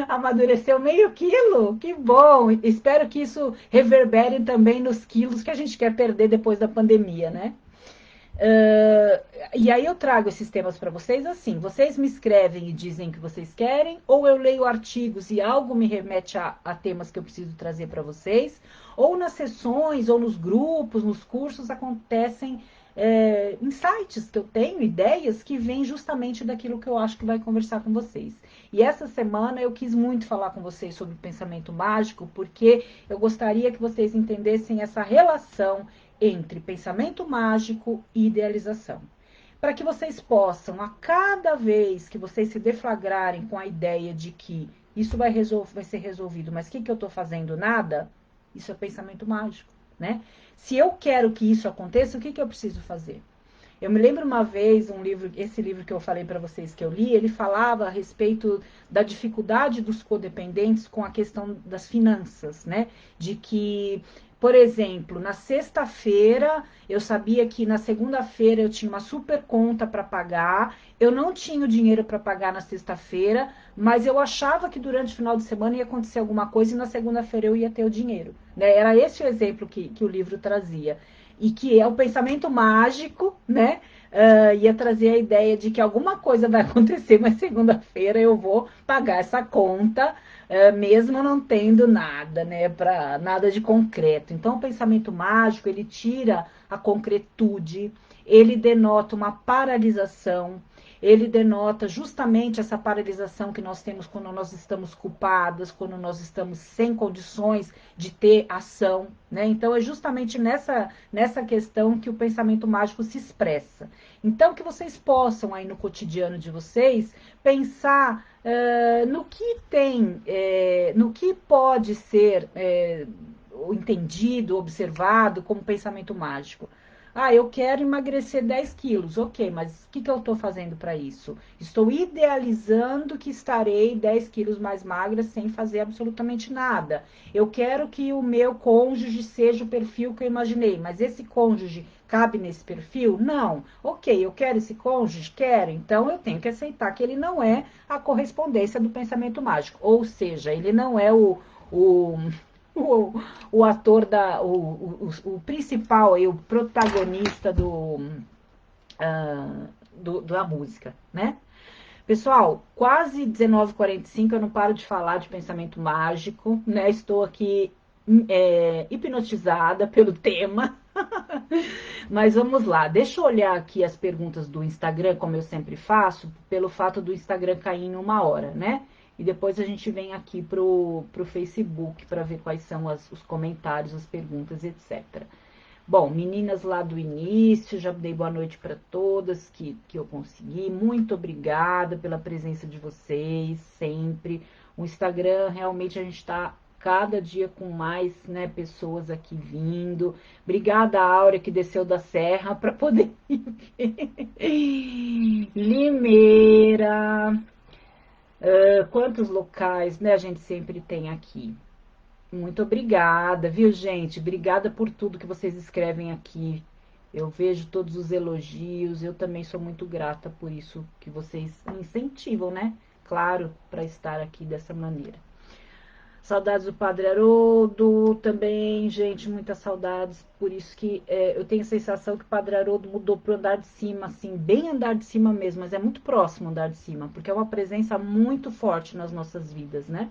Amadureceu meio quilo, que bom! Espero que isso reverbere também nos quilos que a gente quer perder depois da pandemia, né? E aí eu trago esses temas para vocês assim, vocês me escrevem e dizem o que vocês querem, ou eu leio artigos e algo me remete a temas que eu preciso trazer para vocês, ou nas sessões, ou nos grupos, nos cursos, acontecem insights que eu tenho, ideias que vêm justamente daquilo que eu acho que vai conversar com vocês. E essa semana eu quis muito falar com vocês sobre o pensamento mágico, porque eu gostaria que vocês entendessem essa relação entre pensamento mágico e idealização. Para que vocês possam, a cada vez que vocês se deflagrarem com a ideia de que isso vai ser resolvido. Mas o que eu estou fazendo? Nada? Isso é pensamento mágico, né? Se eu quero que isso aconteça, o que eu preciso fazer? Eu me lembro uma vez, esse livro que eu falei para vocês que eu li, ele falava a respeito da dificuldade dos codependentes com a questão das finanças, né? De que, por exemplo, na sexta-feira, eu sabia que na segunda-feira eu tinha uma super conta para pagar, eu não tinha o dinheiro para pagar na sexta-feira, mas eu achava que durante o final de semana ia acontecer alguma coisa e na segunda-feira eu ia ter o dinheiro, né? Era esse o exemplo que o livro trazia e que é o pensamento mágico, né? Ia trazer a ideia de que alguma coisa vai acontecer, mas segunda-feira eu vou pagar essa conta, mesmo não tendo nada, né? Para nada de concreto. Então, o pensamento mágico ele tira a concretude, ele denota uma paralisação. Ele denota justamente essa paralisação que nós temos quando nós estamos culpadas, quando nós estamos sem condições de ter ação, né? Então é justamente nessa questão que o pensamento mágico se expressa. Então que vocês possam aí no cotidiano de vocês pensar no que tem, no que pode ser entendido, observado como pensamento mágico. Ah, eu quero emagrecer 10 quilos. Ok, mas o que eu estou fazendo para isso? Estou idealizando que estarei 10 quilos mais magra sem fazer absolutamente nada. Eu quero que o meu cônjuge seja o perfil que eu imaginei, mas esse cônjuge cabe nesse perfil? Não. Ok, eu quero esse cônjuge? Quero. Então eu tenho que aceitar que ele não é a correspondência do pensamento mágico. Ou seja, ele não é o o, o ator o principal e o protagonista da música, né? Pessoal, quase 19h45, eu não paro de falar de pensamento mágico, né? Estou aqui hipnotizada pelo tema. Mas vamos lá, deixa eu olhar aqui as perguntas do Instagram, como eu sempre faço, pelo fato do Instagram cair em 1 hora, né? E depois a gente vem aqui pro Facebook para ver quais são os comentários, as perguntas, etc. Bom, meninas lá do início, já dei boa noite para todas que eu consegui. Muito obrigada pela presença de vocês, sempre. O Instagram, realmente, a gente está cada dia com mais, né, pessoas aqui vindo. Obrigada, Áurea, que desceu da serra para poder vir. Limeira. Quantos locais, né, a gente sempre tem aqui. Muito obrigada, viu, gente? Obrigada por tudo que vocês escrevem aqui. Eu vejo todos os elogios, eu também sou muito grata por isso que vocês me incentivam, né? Claro, para estar aqui dessa maneira. Saudades do Padre Haroldo também, gente, muitas saudades. Por isso que eu tenho a sensação que o Padre Haroldo mudou para o andar de cima, assim, bem andar de cima mesmo, mas é muito próximo o andar de cima, porque é uma presença muito forte nas nossas vidas, né?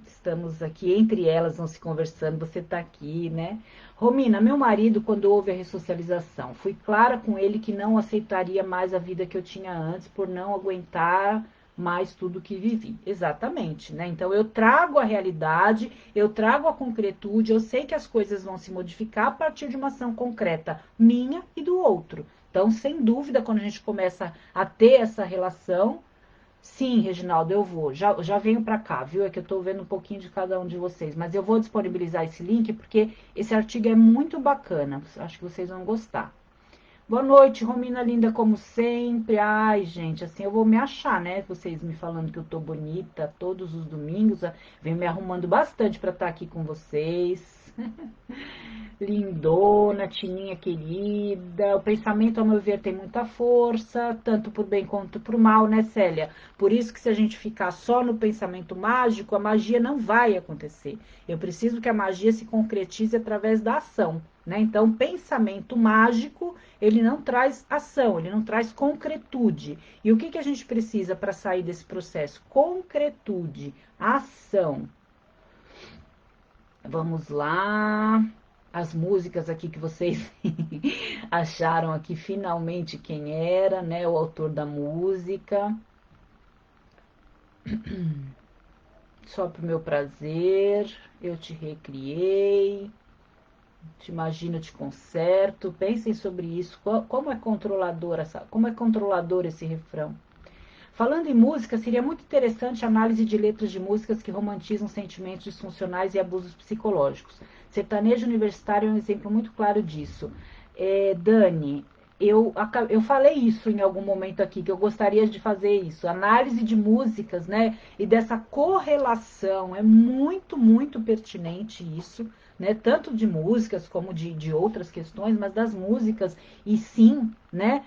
Estamos aqui, entre elas, vão se conversando, você está aqui, né? Romina, meu marido, quando houve a ressocialização, fui clara com ele que não aceitaria mais a vida que eu tinha antes, por não aguentar mais tudo que vivi. Exatamente, né? Então, eu trago a realidade, eu trago a concretude, eu sei que as coisas vão se modificar a partir de uma ação concreta minha e do outro. Então, sem dúvida, quando a gente começa a ter essa relação, sim, Reginaldo, eu vou. Já venho para cá, viu? É que eu estou vendo um pouquinho de cada um de vocês. Mas eu vou disponibilizar esse link porque esse artigo é muito bacana. Acho que vocês vão gostar. Boa noite, Romina linda, como sempre. Ai, gente, assim eu vou me achar, né? Vocês me falando que eu tô bonita todos os domingos. Venho me arrumando bastante para estar aqui com vocês. Lindona, Tininha querida, o pensamento, ao meu ver, tem muita força, tanto por bem quanto por mal, né, Célia? Por isso que se a gente ficar só no pensamento mágico, a magia não vai acontecer. Eu preciso que a magia se concretize através da ação, né? Então, pensamento mágico, ele não traz ação, ele não traz concretude. E o que a gente precisa para sair desse processo? Concretude, ação. Vamos lá. As músicas aqui que vocês acharam aqui finalmente quem era, né? O autor da música. Só pro meu prazer, eu te recriei. Te imagino, te conserto. Pensem sobre isso. Como é controlador esse refrão? Falando em música, seria muito interessante a análise de letras de músicas que romantizam sentimentos disfuncionais e abusos psicológicos. Sertanejo universitário é um exemplo muito claro disso. Dani, eu falei isso em algum momento aqui, que eu gostaria de fazer isso. Análise de músicas, né? E dessa correlação. É muito, muito pertinente isso, né? Tanto de músicas como de outras questões, mas das músicas. E sim, né?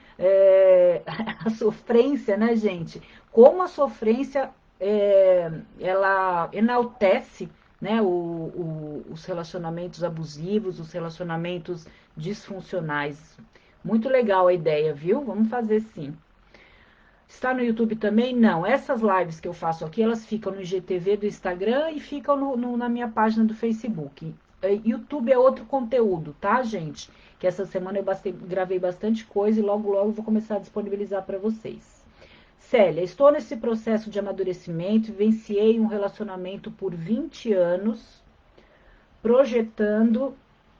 A sofrência, né, gente? Como a sofrência ela enaltece, né, os relacionamentos abusivos, os relacionamentos disfuncionais. Muito legal a ideia, viu? Vamos fazer sim. Está no YouTube também? Não. Essas lives que eu faço aqui, elas ficam no IGTV do Instagram e ficam na minha página do Facebook. YouTube é outro conteúdo, tá, gente? Que essa semana eu gravei bastante coisa e logo, logo vou começar a disponibilizar para vocês. Célia, estou nesse processo de amadurecimento, vivenciei um relacionamento por 20 anos, projetando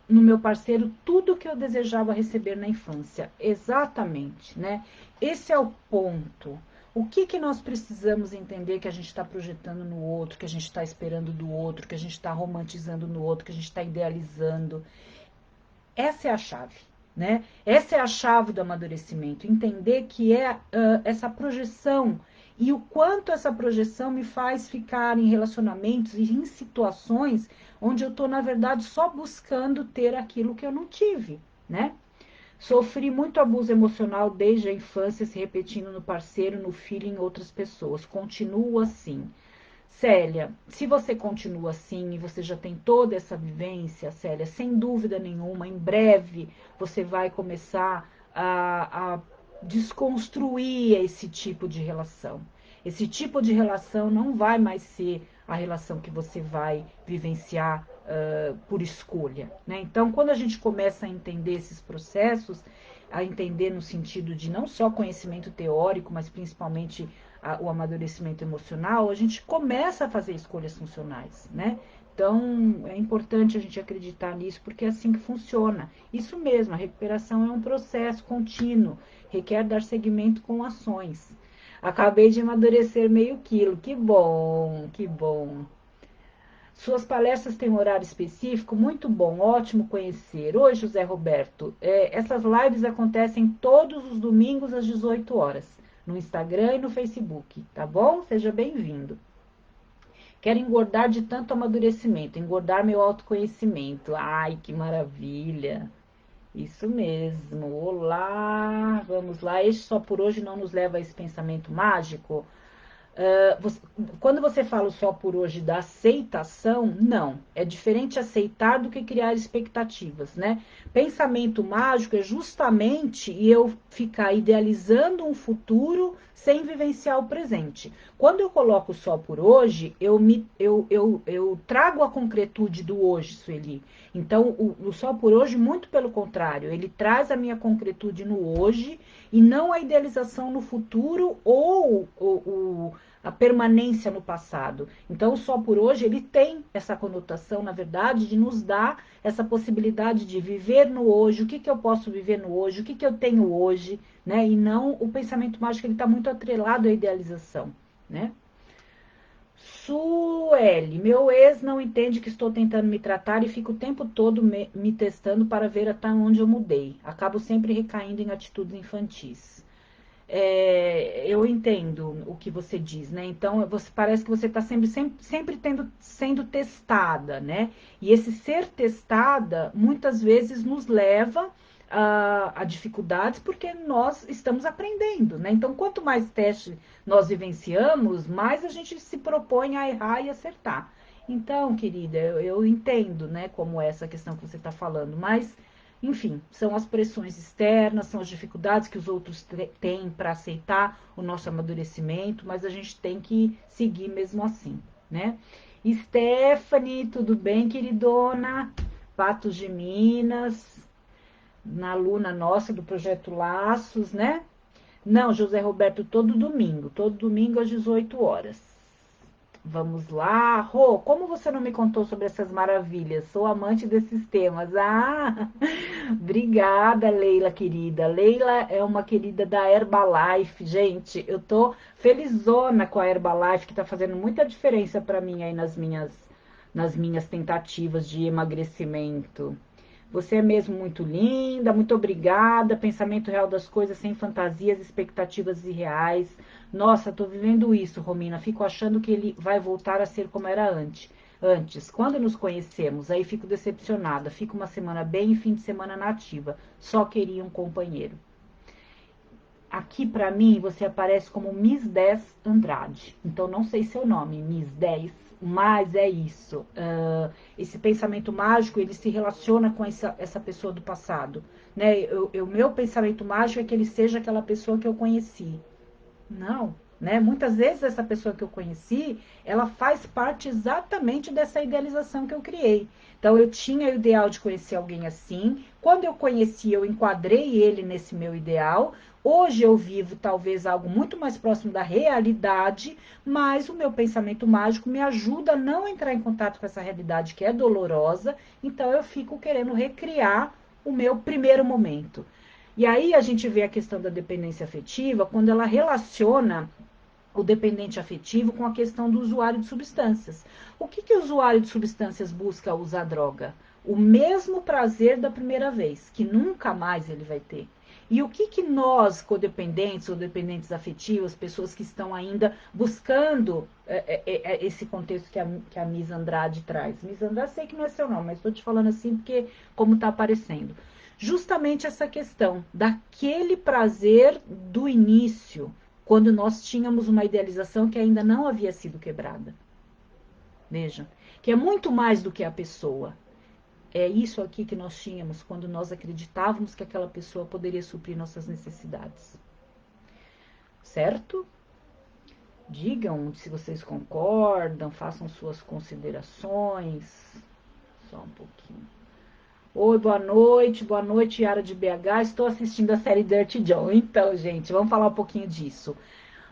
no meu parceiro tudo que eu desejava receber na infância. Exatamente, né? Esse é o ponto. O que, que nós precisamos entender que a gente está projetando no outro, que a gente está esperando do outro, que a gente está romantizando no outro, que a gente está idealizando. Essa é a chave, né? Essa é a chave do amadurecimento. Entender que é essa projeção e o quanto essa projeção me faz ficar em relacionamentos e em situações onde eu estou, na verdade, só buscando ter aquilo que eu não tive, né? Sofri muito abuso emocional desde a infância, se repetindo no parceiro, no filho e em outras pessoas. Continuo assim. Célia, se você continua assim e você já tem toda essa vivência, Célia, sem dúvida nenhuma, em breve você vai começar a desconstruir esse tipo de relação. Esse tipo de relação não vai mais ser a relação que você vai vivenciar por escolha, né? Então, quando a gente começa a entender esses processos, a entender no sentido de não só conhecimento teórico, mas principalmente o amadurecimento emocional, a gente começa a fazer escolhas funcionais, né? Então, é importante a gente acreditar nisso, porque é assim que funciona. Isso mesmo, a recuperação é um processo contínuo, requer dar seguimento com ações. Acabei de amadurecer meio quilo, que bom, que bom. Suas palestras têm um horário específico? Muito bom, ótimo conhecer. Oi, José Roberto. Essas lives acontecem todos os domingos às 18 horas, no Instagram e no Facebook, tá bom? Seja bem-vindo. Quero engordar de tanto amadurecimento, engordar meu autoconhecimento. Ai, que maravilha! Isso mesmo. Olá, vamos lá. Este só por hoje não nos leva a esse pensamento mágico? Quando você fala só por hoje da aceitação, não. É diferente aceitar do que criar expectativas, né? Pensamento mágico é justamente eu ficar idealizando um futuro sem vivenciar o presente. Quando eu coloco só por hoje, eu trago a concretude do hoje, Sueli. Então, o só por hoje, muito pelo contrário, ele traz a minha concretude no hoje e não a idealização no futuro ou a permanência no passado. Então, só por hoje, ele tem essa conotação, na verdade, de nos dar essa possibilidade de viver no hoje, o que, que eu posso viver no hoje, o que, que eu tenho hoje, né? E não o pensamento mágico, ele está muito atrelado à idealização, né? Sueli, meu ex não entende que estou tentando me tratar e fica o tempo todo me testando para ver até onde eu mudei. Acabo sempre recaindo em atitudes infantis. Eu entendo o que você diz, né? Então, parece que você está sempre sendo testada, né? E esse ser testada, muitas vezes, nos leva a dificuldades, porque nós estamos aprendendo, né? Então, quanto mais teste nós vivenciamos, mais a gente se propõe a errar e acertar. Então, querida, eu entendo, né, como é essa questão que você está falando, mas enfim, são as pressões externas, são as dificuldades que os outros têm para aceitar o nosso amadurecimento, mas a gente tem que seguir mesmo assim, né? Stephanie, tudo bem, queridona? Patos de Minas, na aluna nossa do Projeto Laços, né? Não, José Roberto, todo domingo às 18 horas. Vamos lá. Rô, como você não me contou sobre essas maravilhas? Sou amante desses temas. Ah, Obrigada, Leila, querida. Leila é uma querida da Herbalife. Gente, eu tô felizona com a Herbalife, que tá fazendo muita diferença para mim aí nas minhas tentativas de emagrecimento. Você é mesmo muito linda, muito obrigada. Pensamento real das coisas, sem fantasias, expectativas irreais. Nossa, tô vivendo isso, Romina. Fico achando que ele vai voltar a ser como era antes. Quando nos conhecemos, aí fico decepcionada. Fico uma semana bem e fim de semana nativa. Só queria um companheiro. Aqui para mim você aparece como Miss 10 Andrade. Então não sei seu nome, Miss 10, mas é isso. Esse pensamento mágico ele se relaciona com essa pessoa do passado. Né? O meu pensamento mágico é que ele seja aquela pessoa que eu conheci. Não, né? Muitas vezes essa pessoa que eu conheci, ela faz parte exatamente dessa idealização que eu criei. Então eu tinha o ideal de conhecer alguém assim. Quando eu conheci, eu enquadrei ele nesse meu ideal. Hoje eu vivo talvez algo muito mais próximo da realidade, mas o meu pensamento mágico me ajuda a não entrar em contato com essa realidade que é dolorosa. Então eu fico querendo recriar o meu primeiro momento. E aí a gente vê a questão da dependência afetiva quando ela relaciona o dependente afetivo com a questão do usuário de substâncias. O que o usuário de substâncias busca ao usar droga? O mesmo prazer da primeira vez, que nunca mais ele vai ter. E o que nós, codependentes ou dependentes afetivos, pessoas que estão ainda buscando esse contexto que a Miss Andrade traz? Miss Andrade, sei que não é seu nome, mas estou te falando assim porque como está aparecendo. Justamente essa questão daquele prazer do início, quando nós tínhamos uma idealização que ainda não havia sido quebrada. Vejam, que é muito mais do que a pessoa. É isso aqui que nós tínhamos quando nós acreditávamos que aquela pessoa poderia suprir nossas necessidades. Certo? Digam se vocês concordam, façam suas considerações. Só um pouquinho. Oi, boa noite, Yara de BH. Estou assistindo a série Dirty John. Então, gente, vamos falar um pouquinho disso.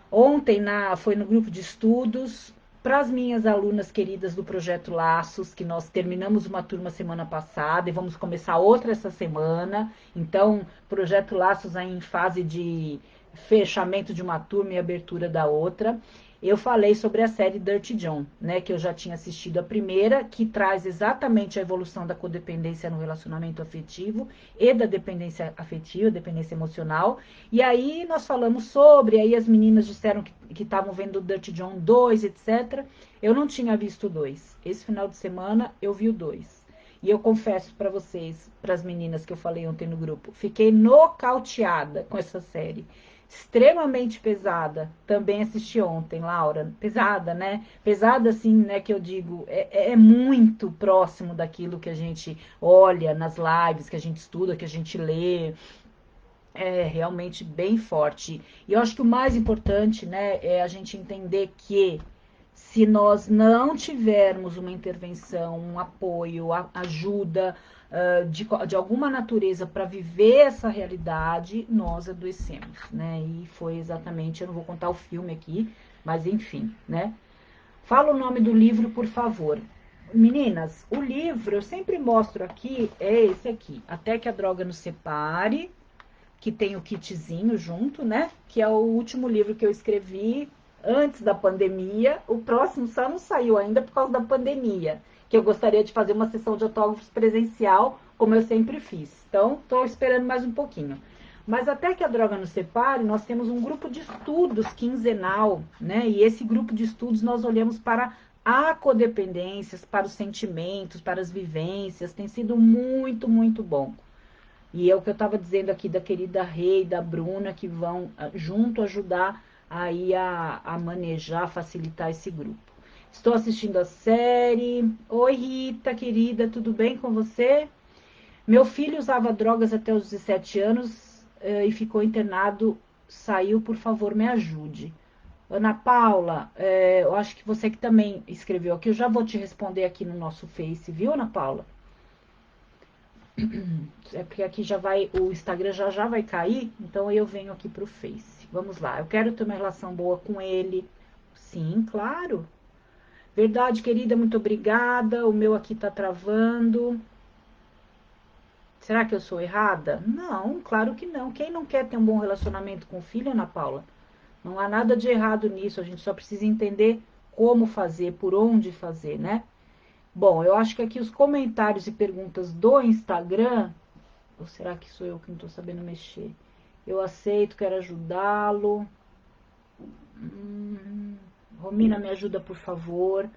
Ontem foi no grupo de estudos, para as minhas alunas queridas do Projeto Laços, que nós terminamos uma turma semana passada e vamos começar outra essa semana. Então, Projeto Laços aí em fase de fechamento de uma turma e abertura da outra. Eu falei sobre a série Dirty John, né, que eu já tinha assistido a primeira, que traz exatamente a evolução da codependência no relacionamento afetivo e da dependência afetiva, dependência emocional. E aí nós falamos sobre, aí as meninas disseram que estavam vendo o Dirty John 2, etc. Eu não tinha visto o 2. Esse final de semana eu vi o 2. E eu confesso para vocês, para as meninas que eu falei ontem no grupo, fiquei nocauteada com essa série. Extremamente pesada. Também assisti ontem, Laura. Pesada, né? Pesada, assim, né? Que eu digo, é muito próximo daquilo que a gente olha nas lives, que a gente estuda, que a gente lê. É realmente bem forte. E eu acho que o mais importante, né, é a gente entender que se nós não tivermos uma intervenção, um apoio, ajuda de alguma natureza para viver essa realidade, nós adoecemos, né? E foi exatamente, eu não vou contar o filme aqui, mas enfim, né? Fala o nome do livro, por favor. Meninas, o livro, eu sempre mostro aqui, é esse aqui, Até que a Droga Nos Separe, que tem o kitzinho junto, né? Que é o último livro que eu escrevi antes da pandemia. O próximo só não saiu ainda por causa da pandemia, que eu gostaria de fazer uma sessão de autógrafos presencial, como eu sempre fiz. Então, estou esperando mais um pouquinho. Mas até que a droga nos separe, nós temos um grupo de estudos quinzenal, né? E esse grupo de estudos nós olhamos para a codependências, para os sentimentos, para as vivências. Tem sido muito, muito bom. E é o que eu estava dizendo aqui da querida Rei, da Bruna, que vão junto ajudar aí a manejar, facilitar esse grupo. Estou assistindo a série. Oi, Rita, querida, tudo bem com você? Meu filho usava drogas até os 17 anos e ficou internado. Saiu, por favor, me ajude. Ana Paula, eu acho que você que também escreveu aqui, eu já vou te responder aqui no nosso Face, viu, Ana Paula? É porque aqui já vai, o Instagram já vai cair, então eu venho aqui pro Face. Vamos lá, eu quero ter uma relação boa com ele. Sim, claro. Verdade, querida, muito obrigada. O meu aqui tá travando. Será que eu sou errada? Não, claro que não. Quem não quer ter um bom relacionamento com o filho, Ana Paula? Não há nada de errado nisso, a gente só precisa entender como fazer, por onde fazer, né? Bom, eu acho que aqui os comentários e perguntas do Instagram, ou será que sou eu que não estou sabendo mexer? Eu aceito, quero ajudá-lo. Romina, me ajuda, por favor.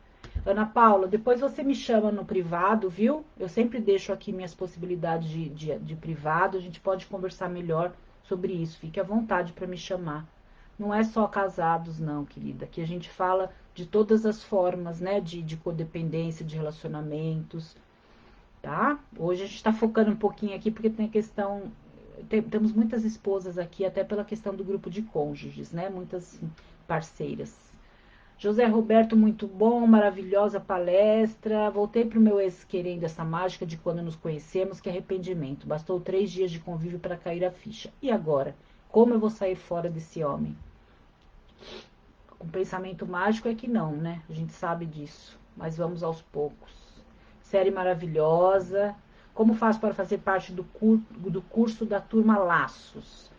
Ana Paula, depois você me chama no privado, viu? Eu sempre deixo aqui minhas possibilidades de privado, a gente pode conversar melhor sobre isso. Fique à vontade para me chamar. Não é só casados, não, querida. Aqui a gente fala de todas as formas, né, de codependência, de relacionamentos, tá? Hoje a gente está focando um pouquinho aqui porque tem a questão. Temos muitas esposas aqui, até pela questão do grupo de cônjuges, né? Muitas parceiras. José Roberto, muito bom, maravilhosa palestra. Voltei para o meu ex querendo essa mágica de quando nos conhecemos, que é arrependimento. Bastou 3 dias de convívio para cair a ficha. E agora? Como eu vou sair fora desse homem? O pensamento mágico é que não, né? A gente sabe disso. Mas vamos aos poucos. Série maravilhosa. Como faço para fazer parte do curso da turma Laços?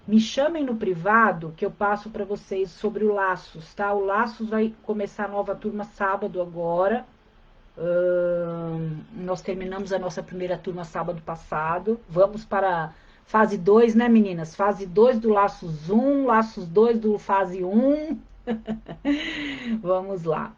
Me chamem no privado que eu passo para vocês sobre o Laços, tá? O Laços vai começar a nova turma sábado agora. Nós terminamos a nossa primeira turma sábado passado. Vamos para fase 2, né, meninas? Fase 2 do Laços 1, Laços 2 do fase 1. Vamos lá.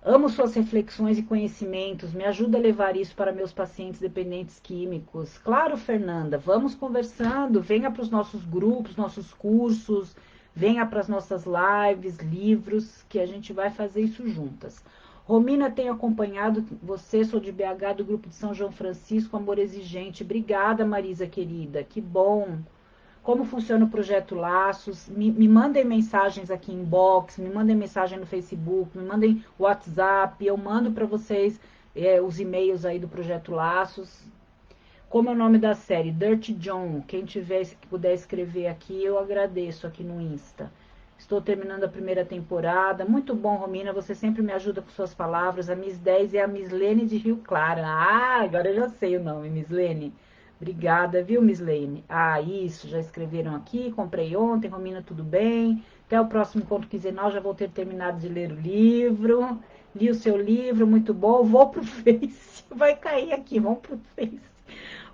Amo suas reflexões e conhecimentos. Me ajuda a levar isso para meus pacientes dependentes químicos. Claro, Fernanda, vamos conversando. Venha para os nossos grupos, nossos cursos. Venha para as nossas lives, livros, que a gente vai fazer isso juntas. Romina, tenho acompanhado você, sou de BH, do grupo de São João Francisco, Amor Exigente. Obrigada, Marisa, querida. Que bom. Como funciona o projeto Laços? Me mandem mensagens aqui em inbox, me mandem mensagem no Facebook, me mandem WhatsApp, eu mando para vocês os e-mails aí do projeto Laços. Como é o nome da série? Dirty John. Quem tiver, que puder escrever aqui, eu agradeço aqui no Insta. Estou terminando a primeira temporada. Muito bom, Romina. Você sempre me ajuda com suas palavras. A Miss 10 é a Miss Lene de Rio Claro. Ah, agora eu já sei o nome, Miss Lene. Obrigada, viu, Miss Lene? Ah, isso, já escreveram aqui. Comprei ontem, Romina, tudo bem? Até o próximo encontro quinzenal, já vou ter terminado de ler o livro. Li o seu livro, muito bom. Vou pro Face. Vai cair aqui, vamos pro Face.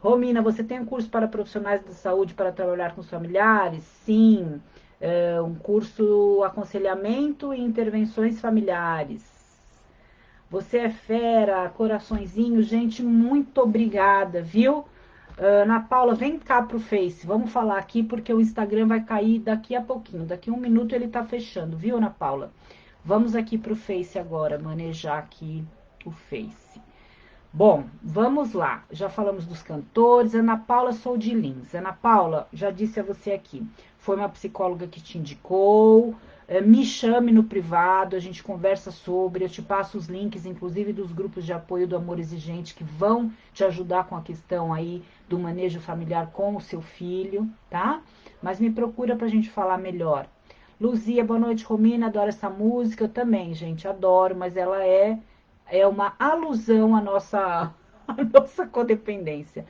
Romina, você tem um curso para profissionais da saúde para trabalhar com os familiares? Sim. Um curso aconselhamento e intervenções familiares. Você é fera, coraçõezinho, gente, muito obrigada, viu? Ana Paula, vem cá pro Face, vamos falar aqui porque o Instagram vai cair daqui a pouquinho, daqui a 1 minuto ele tá fechando, viu, Ana Paula? Vamos aqui pro Face agora, manejar aqui o Face. Bom, vamos lá. Já falamos dos cantores. Ana Paula, sou de Lins. Ana Paula, já disse a você aqui, foi uma psicóloga que te indicou. Me chame no privado, a gente conversa sobre. Eu te passo os links, inclusive, dos grupos de apoio do Amor Exigente, que vão te ajudar com a questão aí do manejo familiar com o seu filho, tá? Mas me procura pra gente falar melhor. Luzia, boa noite, Romina. Adoro essa música. Eu também, gente, adoro, mas ela é uma alusão à nossa, à nossa codependência.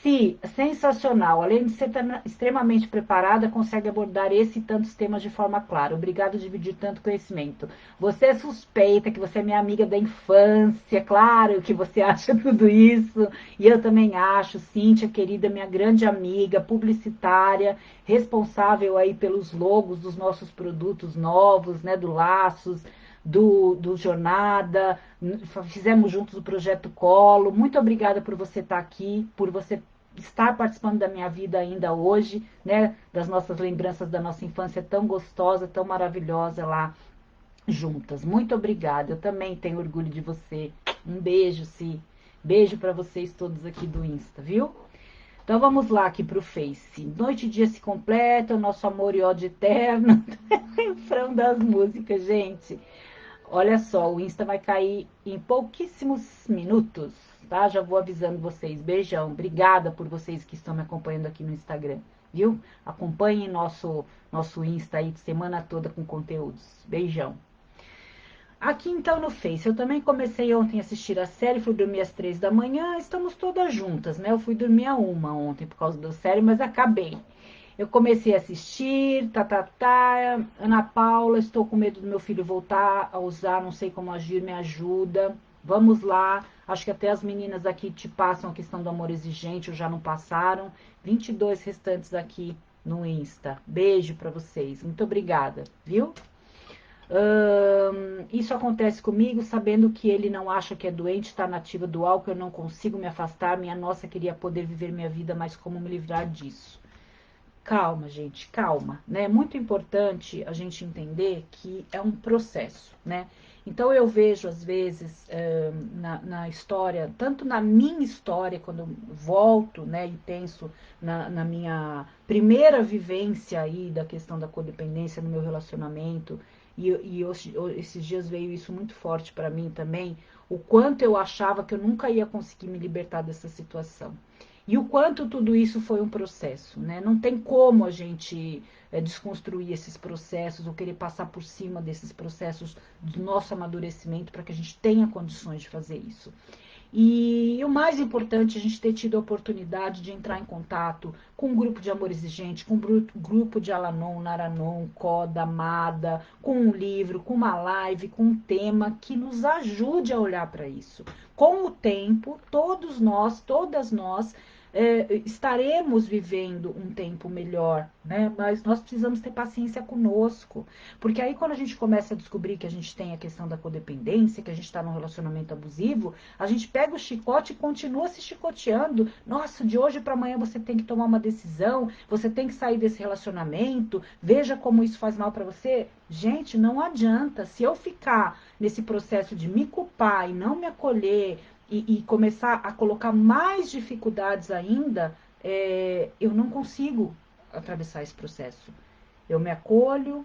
Si, sensacional. Além de ser extremamente preparada, consegue abordar esse e tantos temas de forma clara. Obrigado por dividir tanto conhecimento. Você é suspeita que você é minha amiga da infância, claro que você acha tudo isso. E eu também acho, Cíntia, querida, minha grande amiga, publicitária, responsável aí pelos logos dos nossos produtos novos, né, do Laços, do Jornada, fizemos juntos o Projeto Colo. Muito obrigada por você estar aqui, por você estar participando da minha vida ainda hoje, né? Das nossas lembranças da nossa infância tão gostosa, tão maravilhosa lá juntas. Muito obrigada. Eu também tenho orgulho de você. Um beijo, Si. Beijo para vocês todos aqui do Insta, viu? Então vamos lá aqui pro Face. Noite e dia se completam, nosso amor e ódio eterno. Refrão das músicas, gente. Olha só, o Insta vai cair em pouquíssimos minutos, tá? Já vou avisando vocês. Beijão. Obrigada por vocês que estão me acompanhando aqui no Instagram, viu? Acompanhem nosso Insta aí de semana toda com conteúdos. Beijão. Aqui então no Face, eu também comecei ontem a assistir a série, fui dormir às 3 da manhã, estamos todas juntas, né? Eu fui dormir à 1 ontem por causa da série, mas acabei. Eu comecei a assistir, Ana Paula, estou com medo do meu filho voltar a usar, não sei como agir, me ajuda. Vamos lá, acho que até as meninas aqui te passam a questão do amor exigente, ou já não passaram. 22 restantes aqui no Insta. Beijo pra vocês, muito obrigada, viu? Isso acontece comigo, sabendo que ele não acha que é doente, está nativa do álcool, eu não consigo me afastar, minha nossa, queria poder viver minha vida, mas como me livrar disso? Calma, gente, calma, né? É muito importante a gente entender que é um processo, né? Então eu vejo, às vezes, na história, tanto na minha história, quando eu volto, né, e penso na minha primeira vivência aí da questão da codependência no meu relacionamento, esses dias veio isso muito forte para mim também, o quanto eu achava que eu nunca ia conseguir me libertar dessa situação. E o quanto tudo isso foi um processo, né? Não tem como a gente desconstruir esses processos ou querer passar por cima desses processos do nosso amadurecimento para que a gente tenha condições de fazer isso. E o mais importante, a gente ter tido a oportunidade de entrar em contato com um grupo de amor exigente, com um grupo de Alanon, Naranon, Coda, Amada, com um livro, com uma live, com um tema que nos ajude a olhar para isso. Com o tempo, todos nós, todas nós, estaremos vivendo um tempo melhor, né? Mas nós precisamos ter paciência conosco, porque aí quando a gente começa a descobrir que a gente tem a questão da codependência, que a gente está num relacionamento abusivo, a gente pega o chicote e continua se chicoteando. Nossa, de hoje para amanhã você tem que tomar uma decisão, você tem que sair desse relacionamento, veja como isso faz mal para você. Gente, não adianta. Se eu ficar nesse processo de me culpar e não me acolher, e começar a colocar mais dificuldades ainda, eu não consigo atravessar esse processo. Eu me acolho,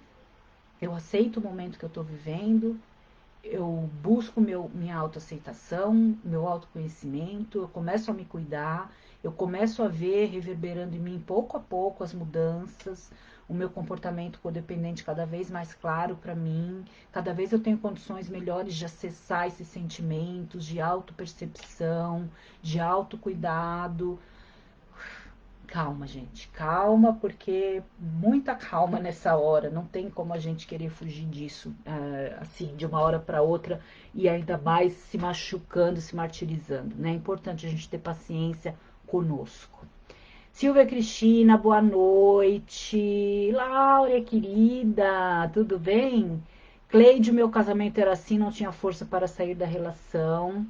eu aceito o momento que eu estou vivendo, eu busco minha autoaceitação, meu autoconhecimento, eu começo a me cuidar, eu começo a ver reverberando em mim pouco a pouco as mudanças, o meu comportamento codependente cada vez mais claro para mim, cada vez eu tenho condições melhores de acessar esses sentimentos de autopercepção, de autocuidado. Calma, gente, calma, porque muita calma nessa hora. Não tem como a gente querer fugir disso, assim, de uma hora para outra e ainda mais se machucando, se martirizando, né? É importante a gente ter paciência conosco. Silvia Cristina, boa noite. Laura, querida, tudo bem? Cleide, meu casamento era assim, não tinha força para sair da relação.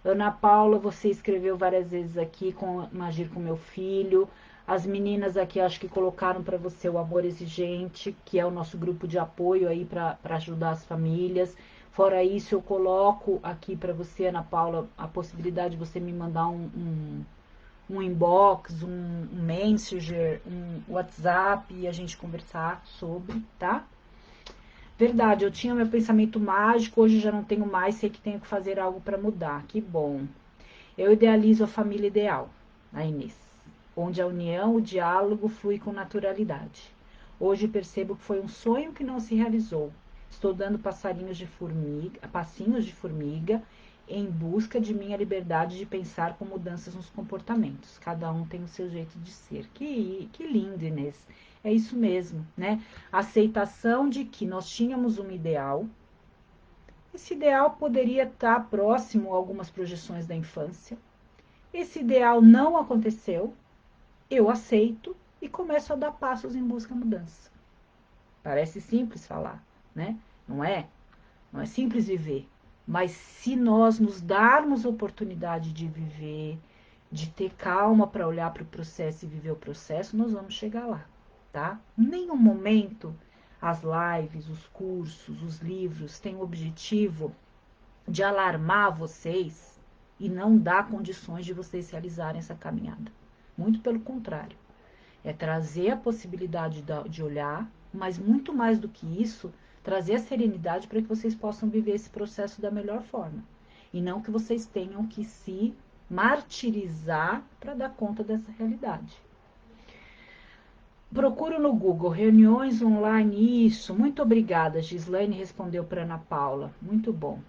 Ana Paula, você escreveu várias vezes aqui com Agir com meu filho. As meninas aqui acho que colocaram para você o Amor Exigente, que é o nosso grupo de apoio aí para ajudar as famílias. Fora isso, eu coloco aqui para você, Ana Paula, a possibilidade de você me mandar um inbox, um messenger, um WhatsApp e a gente conversar sobre, tá? Verdade, eu tinha meu pensamento mágico, hoje já não tenho mais, sei que tenho que fazer algo para mudar. Que bom. Eu idealizo a família ideal, a Inês, onde a união, o diálogo flui com naturalidade. Hoje percebo que foi um sonho que não se realizou. Estou dando passinhos de formiga em busca de minha liberdade de pensar com mudanças nos comportamentos. Cada um tem o seu jeito de ser. Que lindo, Inês. É isso mesmo, né? A aceitação de que nós tínhamos um ideal. Esse ideal poderia estar próximo a algumas projeções da infância. Esse ideal não aconteceu, eu aceito e começo a dar passos em busca da mudança. Parece simples falar, né? Não é? Não é simples viver. Mas se nós nos darmos a oportunidade de viver, de ter calma para olhar para o processo e viver o processo, nós vamos chegar lá, tá? Em nenhum momento as lives, os cursos, os livros têm o objetivo de alarmar vocês e não dar condições de vocês realizarem essa caminhada. Muito pelo contrário. É trazer a possibilidade de olhar, mas muito mais do que isso, trazer a serenidade para que vocês possam viver esse processo da melhor forma. E não que vocês tenham que se martirizar para dar conta dessa realidade. Procuro no Google, reuniões online, isso. Muito obrigada, Gislaine respondeu para Ana Paula. Muito bom.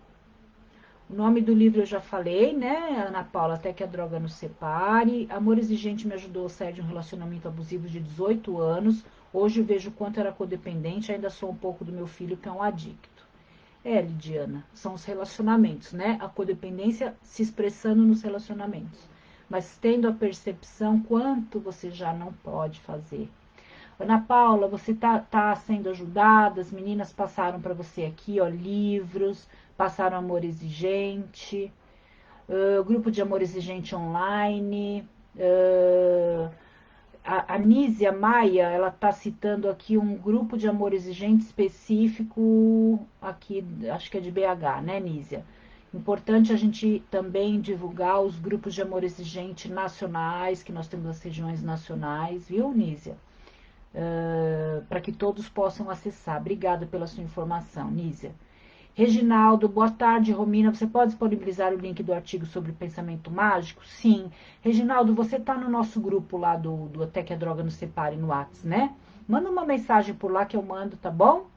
O nome do livro eu já falei, né, Ana Paula, Até que a Droga Nos Separe. Amor Exigente me ajudou a sair de um relacionamento abusivo de 18 anos. Hoje eu vejo o quanto era codependente, ainda sou um pouco do meu filho, que é um adicto. É, Lidiana, são os relacionamentos, né? A codependência se expressando nos relacionamentos. Mas tendo a percepção quanto você já não pode fazer. Ana Paula, você tá sendo ajudada, as meninas passaram para você aqui, ó, livros, passaram Amor Exigente, grupo de Amor Exigente online, a Nízia Maia, ela está citando aqui um grupo de amor exigente específico, aqui, acho que é de BH, né, Nízia? Importante a gente também divulgar os grupos de amor exigente nacionais, que nós temos as regiões nacionais, viu, Nízia? Para que todos possam acessar. Obrigada pela sua informação, Nízia. Reginaldo, boa tarde, Romina. Você pode disponibilizar o link do artigo sobre pensamento mágico? Sim. Reginaldo, você está no nosso grupo lá do Até que a Droga Nos Separe no WhatsApp, né? Manda uma mensagem por lá que eu mando, tá bom?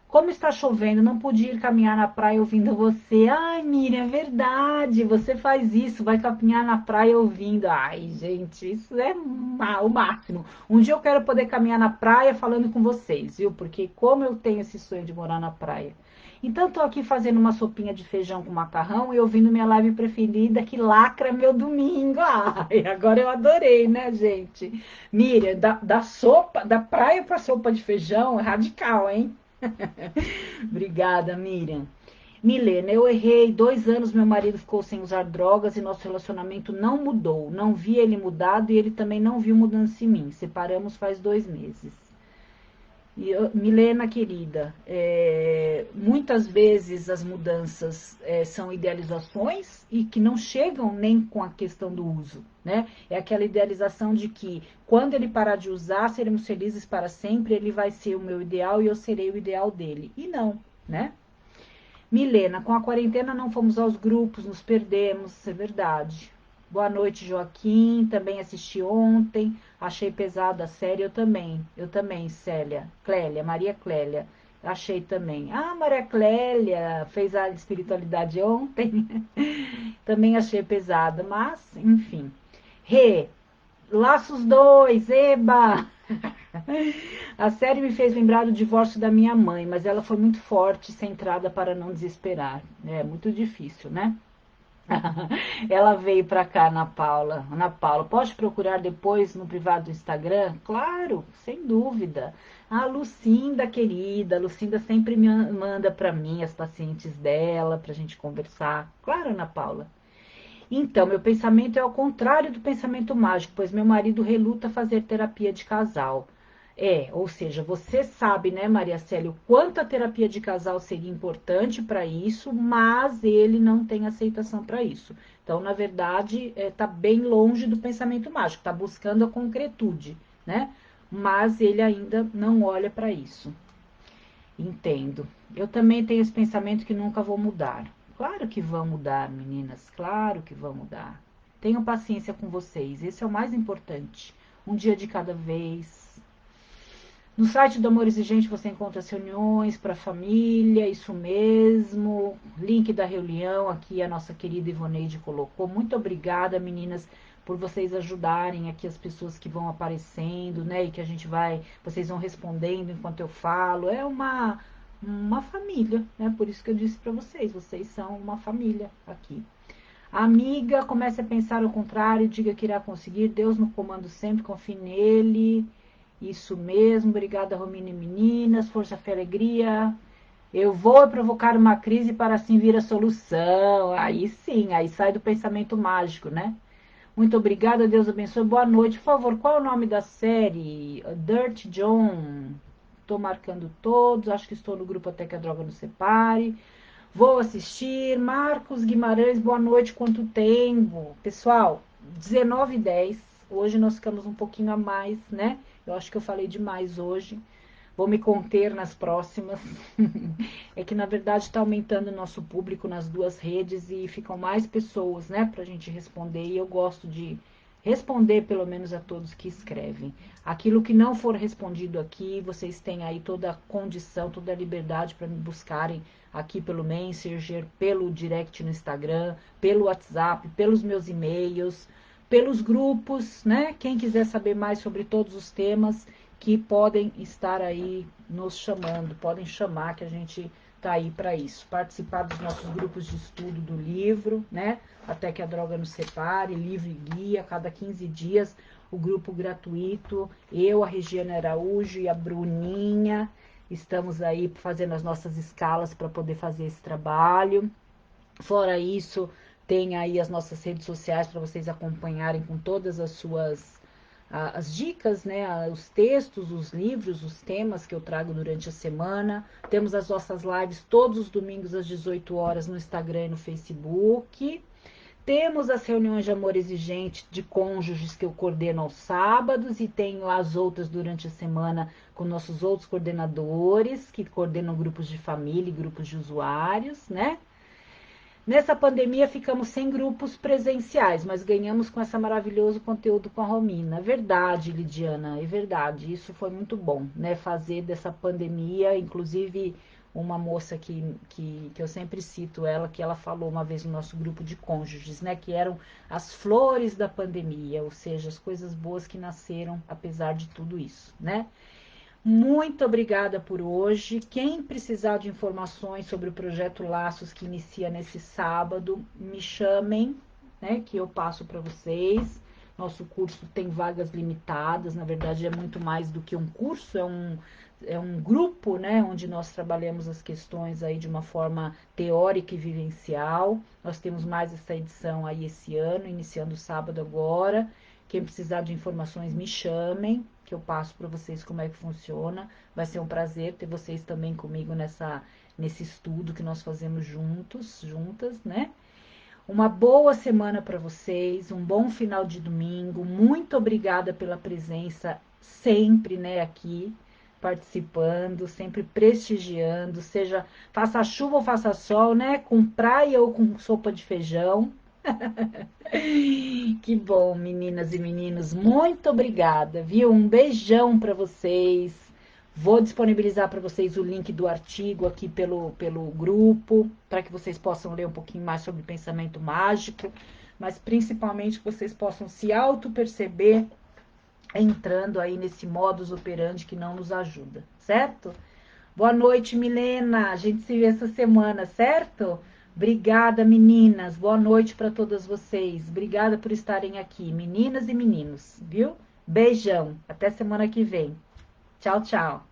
Como está chovendo, não pude ir caminhar na praia ouvindo você. Ai, Miriam, é verdade. Você faz isso, vai caminhar na praia ouvindo. Ai, gente, isso é o máximo. Um dia eu quero poder caminhar na praia falando com vocês, viu? Porque como eu tenho esse sonho de morar na praia. Então, tô aqui fazendo uma sopinha de feijão com macarrão e ouvindo minha live preferida, que lacra meu domingo. Ai, agora eu adorei, né, gente? Miriam, da sopa, da praia pra sopa de feijão, é radical, hein? Obrigada, Miriam. Milena, eu errei. 2 anos meu marido ficou sem usar drogas e nosso relacionamento não mudou. Não vi ele mudado e ele também não viu mudança em mim. Separamos faz 2 meses. Milena, querida, muitas vezes as mudanças são idealizações e que não chegam nem com a questão do uso, né? É aquela idealização de que quando ele parar de usar, seremos felizes para sempre, ele vai ser o meu ideal e eu serei o ideal dele. E não, né? Milena, com a quarentena não fomos aos grupos, nos perdemos, é verdade. Boa noite, Joaquim. Também assisti ontem. Achei pesada a série, eu também, Célia. Clélia, Maria Clélia. Achei também. Ah, Maria Clélia fez a espiritualidade ontem. Também achei pesada, mas, enfim. Rê, Laços 2, eba! A série me fez lembrar do divórcio da minha mãe, mas ela foi muito forte e centrada para não desesperar. É muito difícil, né? Ela veio para cá, Ana Paula. Ana Paula, pode procurar depois no privado do Instagram? Claro, sem dúvida. A Lucinda, querida, a Lucinda sempre me manda para mim as pacientes dela, para a gente conversar. Claro, Ana Paula. Então, meu pensamento é ao contrário do pensamento mágico, pois meu marido reluta fazer terapia de casal. Ou seja, você sabe, né, Maria Célia, o quanto a terapia de casal seria importante para isso, mas ele não tem aceitação para isso. Então, na verdade, está bem longe do pensamento mágico, está buscando a concretude, né? Mas ele ainda não olha para isso. Entendo. Eu também tenho esse pensamento que nunca vou mudar. Claro que vão mudar, meninas. Claro que vão mudar. Tenham paciência com vocês. Esse é o mais importante. Um dia de cada vez. No site do Amor Exigente você encontra as reuniões para família, isso mesmo. Link da reunião, aqui a nossa querida Ivoneide colocou. Muito obrigada, meninas, por vocês ajudarem aqui as pessoas que vão aparecendo, né? E que vocês vão respondendo enquanto eu falo. É uma família, né? Por isso que eu disse para vocês são uma família aqui. Amiga, comece a pensar ao contrário, diga que irá conseguir. Deus no comando sempre, confie nele. Isso mesmo, obrigada, Romina e meninas, força, fé, alegria. Eu vou provocar uma crise para assim vir a solução. Aí sim, aí sai do pensamento mágico, né? Muito obrigada, Deus abençoe. Boa noite. Por favor, qual é o nome da série? Dirt John. Estou marcando todos, acho que estou no grupo Até que a Droga Nos Separe. Vou assistir. Marcos Guimarães, boa noite. Quanto tempo? Pessoal, 19h10. Hoje nós ficamos um pouquinho a mais, né? Eu acho que eu falei demais hoje. Vou me conter nas próximas. É que, na verdade, está aumentando o nosso público nas duas redes e ficam mais pessoas, né, para a gente responder. E eu gosto responder pelo menos a todos que escrevem. Aquilo que não for respondido aqui, vocês têm aí toda a condição, toda a liberdade para me buscarem aqui pelo Messenger, pelo direct no Instagram, pelo WhatsApp, pelos meus e-mails, pelos grupos, né? Quem quiser saber mais sobre todos os temas que podem estar aí nos chamando, podem chamar que a gente tá aí para isso. Participar dos nossos grupos de estudo do livro, né? Até que a droga nos separe, livro e guia, cada 15 dias, o grupo gratuito, eu, a Regiane Araújo e a Bruninha, estamos aí fazendo as nossas escalas para poder fazer esse trabalho. Fora isso, tem aí as nossas redes sociais para vocês acompanharem com todas as suas as dicas, né, os textos, os livros, os temas que eu trago durante a semana. Temos as nossas lives todos os domingos às 18 horas no Instagram e no Facebook. Temos as reuniões de amor exigente de cônjuges que eu coordeno aos sábados e tenho as outras durante a semana com nossos outros coordenadores que coordenam grupos de família e grupos de usuários, né? Nessa pandemia ficamos sem grupos presenciais, mas ganhamos com esse maravilhoso conteúdo com a Romina. É verdade, Lidiana, é verdade. Isso foi muito bom, né? Fazer dessa pandemia, inclusive uma moça que eu sempre cito ela, que ela falou uma vez no nosso grupo de cônjuges, né? Que eram as flores da pandemia, ou seja, as coisas boas que nasceram apesar de tudo isso, né? Muito obrigada por hoje. Quem precisar de informações sobre o projeto Laços que inicia nesse sábado, me chamem, né, que eu passo para vocês. Nosso curso tem vagas limitadas, na verdade é muito mais do que um curso, é um grupo, né, onde nós trabalhamos as questões aí de uma forma teórica e vivencial. Nós temos mais essa edição aí esse ano, iniciando sábado agora. Quem precisar de informações, me chamem, que eu passo para vocês como é que funciona. Vai ser um prazer ter vocês também comigo nesse estudo que nós fazemos juntas, né? Uma boa semana para vocês, um bom final de domingo. Muito obrigada pela presença sempre, né, aqui participando, sempre prestigiando, seja faça chuva ou faça sol, né, com praia ou com sopa de feijão. Que bom, meninas e meninos. Muito obrigada, viu? Um beijão para vocês. Vou disponibilizar para vocês o link do artigo aqui pelo grupo, para que vocês possam ler um pouquinho mais sobre pensamento mágico, mas principalmente que vocês possam se auto-perceber entrando aí nesse modus operandi que não nos ajuda, certo? Boa noite, Milena. A gente se vê essa semana, certo? Obrigada, meninas. Boa noite para todas vocês. Obrigada por estarem aqui, meninas e meninos, viu? Beijão. Até semana que vem. Tchau, tchau.